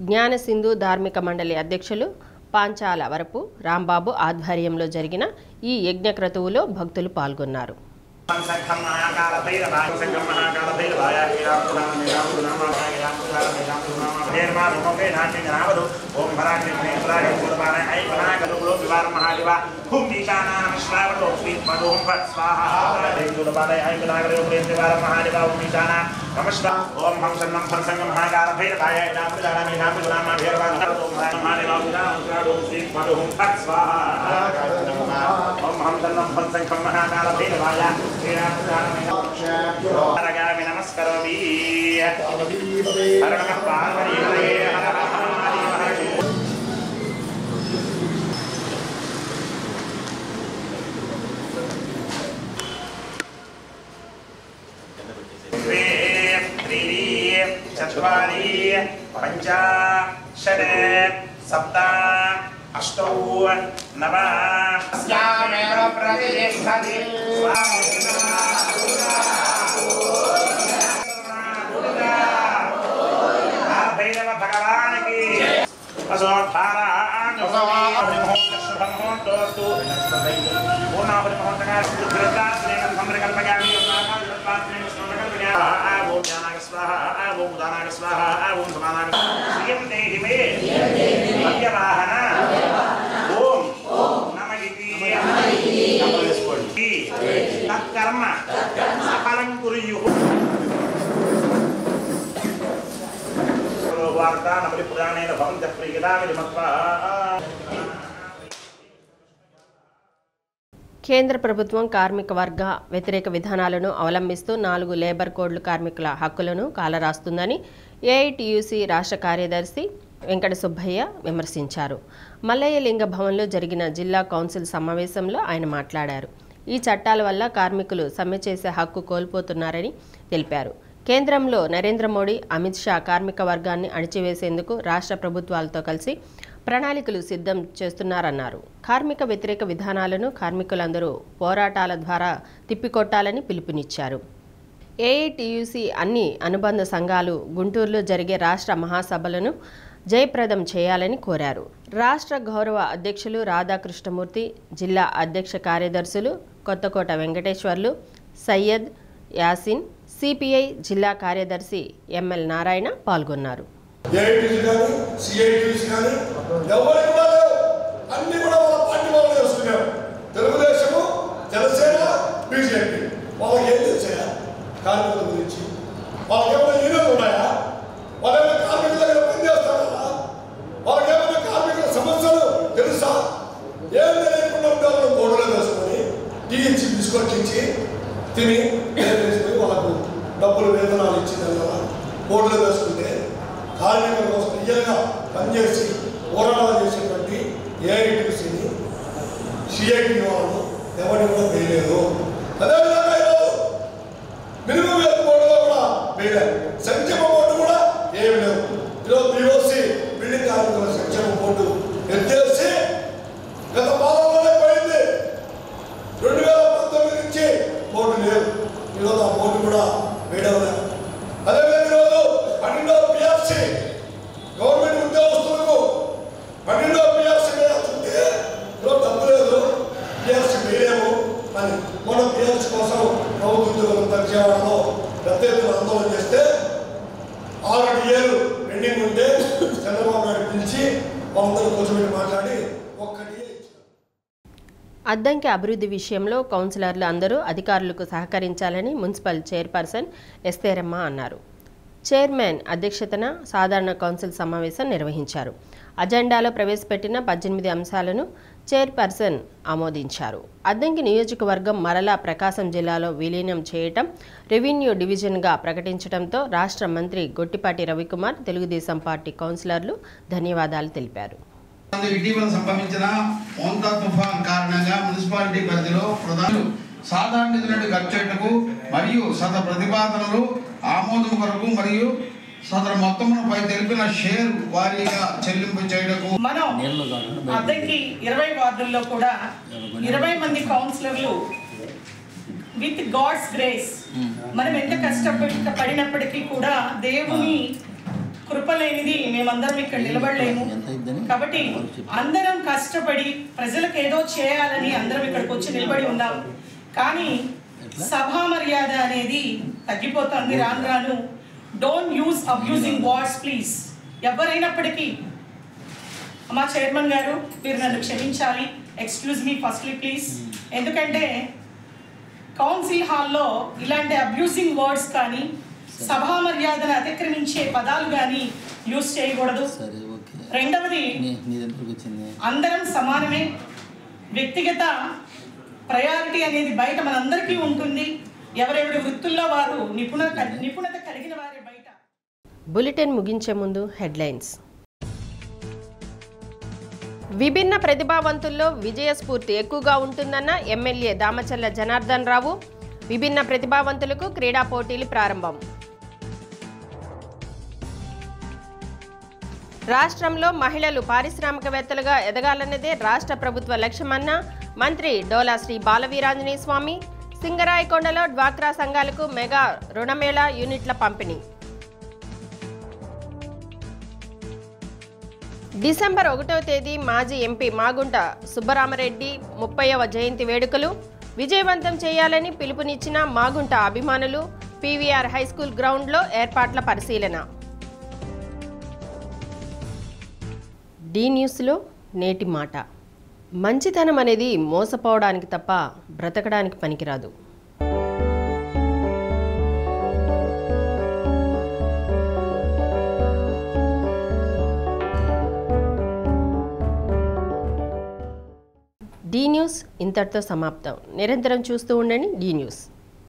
జ్ఞానసింధు ధార్మిక మండలి అధ్యక్షులు పాంచాల వరపు రాంబాబు ఆధ్వర్యంలో జరిగిన ఈ యజ్ఞ క్రతువులో భక్తులు పాల్గొన్నారు. నమస్కరోమి హర నమః పార్వతీ హర चत्वारि पंच षड् सप्त अष्टौ नव अस्यामेव प्रतिष्ठति भैरव भगवान की तत्कर्म सफलं कुर्युः वार्तानबलिपुराणेन भवन्तः प्रीयतामिति मत्वा కేంద్ర ప్రభుత్వం కార్మిక వర్గ వ్యతిరేక విధానాలను అవలంబిస్తూ 4 లేబర్ కోడ్లు కార్మికుల హక్కులను కాలరాస్తుందని ఏఐటియుసి రాష్ట్ర కార్యదర్శి వెంకట సుబ్బయ్య విమర్శించారు. మల్లయ్య లింగ భవన్లో జరిగిన జిల్లా కౌన్సిల్ సమావేశంలో ఆయన మాట్లాడారు. ఈ చట్టాల వల్ల కార్మికులు సమ్మె చేసే హక్కు కోల్పోతున్నారని తెలిపారు. కేంద్రంలో నరేంద్ర మోడీ, అమిత్ షా కార్మిక వర్గాన్ని అణిచివేసేందుకు రాష్ట్ర ప్రభుత్వాలతో కలిసి ప్రణాళికలు సిద్ధం చేస్తున్నారన్నారు. కార్మిక వ్యతిరేక విధానాలను కార్మికులందరూ పోరాటాల ద్వారా తిప్పికొట్టాలని పిలుపునిచ్చారు. ఏఐటియుసి అన్ని అనుబంధ సంఘాలు గుంటూరులో జరిగే రాష్ట్ర మహాసభలను జయప్రదం చేయాలని కోరారు. రాష్ట్ర గౌరవ అధ్యక్షులు రాధాకృష్ణమూర్తి, జిల్లా అధ్యక్ష కార్యదర్శులు కొత్తకోట వెంకటేశ్వర్లు, సయ్యద్, యాసిన్, సిపిఐ జిల్లా కార్యదర్శి ఎంఎల్ నారాయణ పాల్గొన్నారు. ఏఐటీసీ కానీ సిఐటీసీ కానీ ఎవరికి కూడా లేవు, అన్ని కూడా వాళ్ళ పార్టీ వాళ్ళు చేస్తున్నారు. తెలుగుదేశము, జనసేన, బీజేపీ వాళ్ళకి ఏం తెలుసా కార్మికుల గురించి? వాళ్ళకేమైనా యూనియన్లు ఉన్నాయా? వాళ్ళేమైనా కార్మికుల దగ్గర పనిచేస్తారా? వాళ్ళకేమైనా కార్మికుల సమస్యలు తెలుసా? ఏం తెలియకుండా ఉంటారు. బోర్డులో వేసుకొని టీ ఇచ్చి బిస్కెట్ ఇచ్చి తిని వేసుకొని వాళ్ళకు డబ్బులు వేతనాలు ఇచ్చింది కదా బోర్డులో వేసుకుంటే కార్మికుల కోసం రియల్గా పనిచేసి పోరాటాలు చేసేటువంటి ఏఐటీసీని సిఐటీ వాళ్ళు ఎవరిని కూడా వేయలేదు. అదేవిధంగా ఈరోజు మినిమం వేతన బోర్డులో కూడా వేయలేదు. సంక్షేమ బోర్డు కూడా ఏమి లేవు. ఈరోజు బీఓసీ బిల్డింగ్ కార్మికుల సంక్షేమ బోర్డు ఎత్తేసి గత పాలనలోనే పోయింది. 2019 నుంచి బోర్డు లేదు. ఈరోజు ఆ బోర్డు కూడా వేయడం లేదు. అదేవిధంగా ఈరోజు 12వ పిఆర్సీ గవర్నమెంట్ ఉద్యోగస్తులకు 12వ పిఆర్సీ వేయాల్సింటే ఈరోజు డబ్బు లేదు, పిఆర్సీ వేయలేము అని మొన్న పిఆర్సీ కోసం ప్రభుత్వ ఉద్యోగులు విజయవాడలో పెద్ద ఎత్తున ఆందోళన చేస్తే 6 ఏళ్ళు పెండింగ్ ఉంటే చంద్రబాబు నాయుడు పిలిచి వాళ్ళందరూ కూర్చోబెట్టి మాట్లాడి ఒక్కటి అద్దంకి అభివృద్ధి విషయంలో కౌన్సిలర్లు అందరూ అధికారులకు సహకరించాలని మున్సిపల్ చైర్పర్సన్ ఎస్తేరమ్మ అన్నారు. చైర్మన్ అధ్యక్షతన సాధారణ కౌన్సిల్ సమావేశం నిర్వహించారు. అజెండాలో ప్రవేశపెట్టిన 18 అంశాలను చైర్పర్సన్ ఆమోదించారు. అద్దంకి నియోజకవర్గం మరలా ప్రకాశం జిల్లాలో విలీనం చేయటం, రెవెన్యూ డివిజన్గా ప్రకటించడంతో రాష్ట్ర మంత్రి గొట్టిపాటి రవికుమార్, తెలుగుదేశం పార్టీ కౌన్సిలర్లు ధన్యవాదాలు తెలిపారు. ఇటీవల సంభవించిన మోంతా తుఫాన్ కారణంగా మున్సిపాలిటీ పరిధిలో ప్రధానులు సాధారణ నిధులను ఖర్చు చేయటకు మరియు సద ప్రతిపాదనలు ఆమోదం కొరకు మరియు సదరు మొత్తముపై తెలిపిన షేర్ వారీగా చెల్లింపు చేయటకు మనం అద్దెకి 20 వార్డుల్లో కూడా 20 మంది కౌన్సిలర్లు విత్ గాడ్స్ గ్రేస్ మనం ఎంత కష్టపడినప్పటికీ కూడా దేవుని కృప లేనిది మేమందరం ఇక్కడ నిలబడలేము. కాబట్టి అందరం కష్టపడి ప్రజలకు ఏదో చేయాలని అందరం ఇక్కడికి వచ్చి నిలబడి ఉన్నాం. కానీ సభా మర్యాద అనేది తగ్గిపోతుంది రాను రాను. Don't use abusing words please. ఎవరైనప్పటికీ మా చైర్మన్ గారు మీరు నన్ను క్షమించాలి, ఎక్స్క్యూజ్ మీ ఫస్ట్లీ ప్లీజ్. ఎందుకంటే కౌన్సిల్ హాల్లో ఇలాంటి అబ్యూజింగ్ వర్డ్స్ కానీ సభా మర్యాదను అతిక్రమించే పదాలు కానీ యూజ్ చేయకూడదు. రెండవది అందరం సమానమే. వ్యక్తిగత ప్రయారిటీ అనేది బయట మనందరికీ ఉంటుంది. ఎవరెవరి వృత్తుల్లో వారు నిపుణత కలిగిన వారే బయట. బులెటిన్ ముగించే ముందు హెడ్లైన్స్. విభిన్న ప్రతిభావంతుల్లో విజయస్ఫూర్తి ఎక్కువగా ఉంటుందన్న ఎమ్మెల్యే దామచర్ల జనార్దన్ రావు. విభిన్న ప్రతిభావంతులకు క్రీడా పోటీలు ప్రారంభం. రాష్ట్రంలో మహిళలు పారిశ్రామికవేత్తలుగా ఎదగాలన్నదే రాష్ట్ర ప్రభుత్వ లక్ష్యమన్న మంత్రి డోలా శ్రీ బాలవీరాంజనేయ స్వామి. సింగరాయకొండలో డ్వాక్రా సంఘాలకు మెగా రుణమేళా యూనిట్ల పంపిణీ. డిసెంబర్ 1వ తేదీ మాజీ ఎంపీ మాగుంట సుబ్బరామరెడ్డి 30వ జయంతి వేడుకలు విజయవంతం చేయాలని పిలుపునిచ్చిన మాగుంట అభిమానులు. పీవీఆర్ హైస్కూల్ గ్రౌండ్లో ఏర్పాట్ల పరిశీలన. డి న్యూస్లో నేటి మాట. మంచితనం అనేది మోసపోవడానికి తప్ప బ్రతకడానికి పనికిరాదు. డి న్యూస్ ఇంతటితో సమాప్తం. నిరంతరం చూస్తూ ఉండండి డి న్యూస్.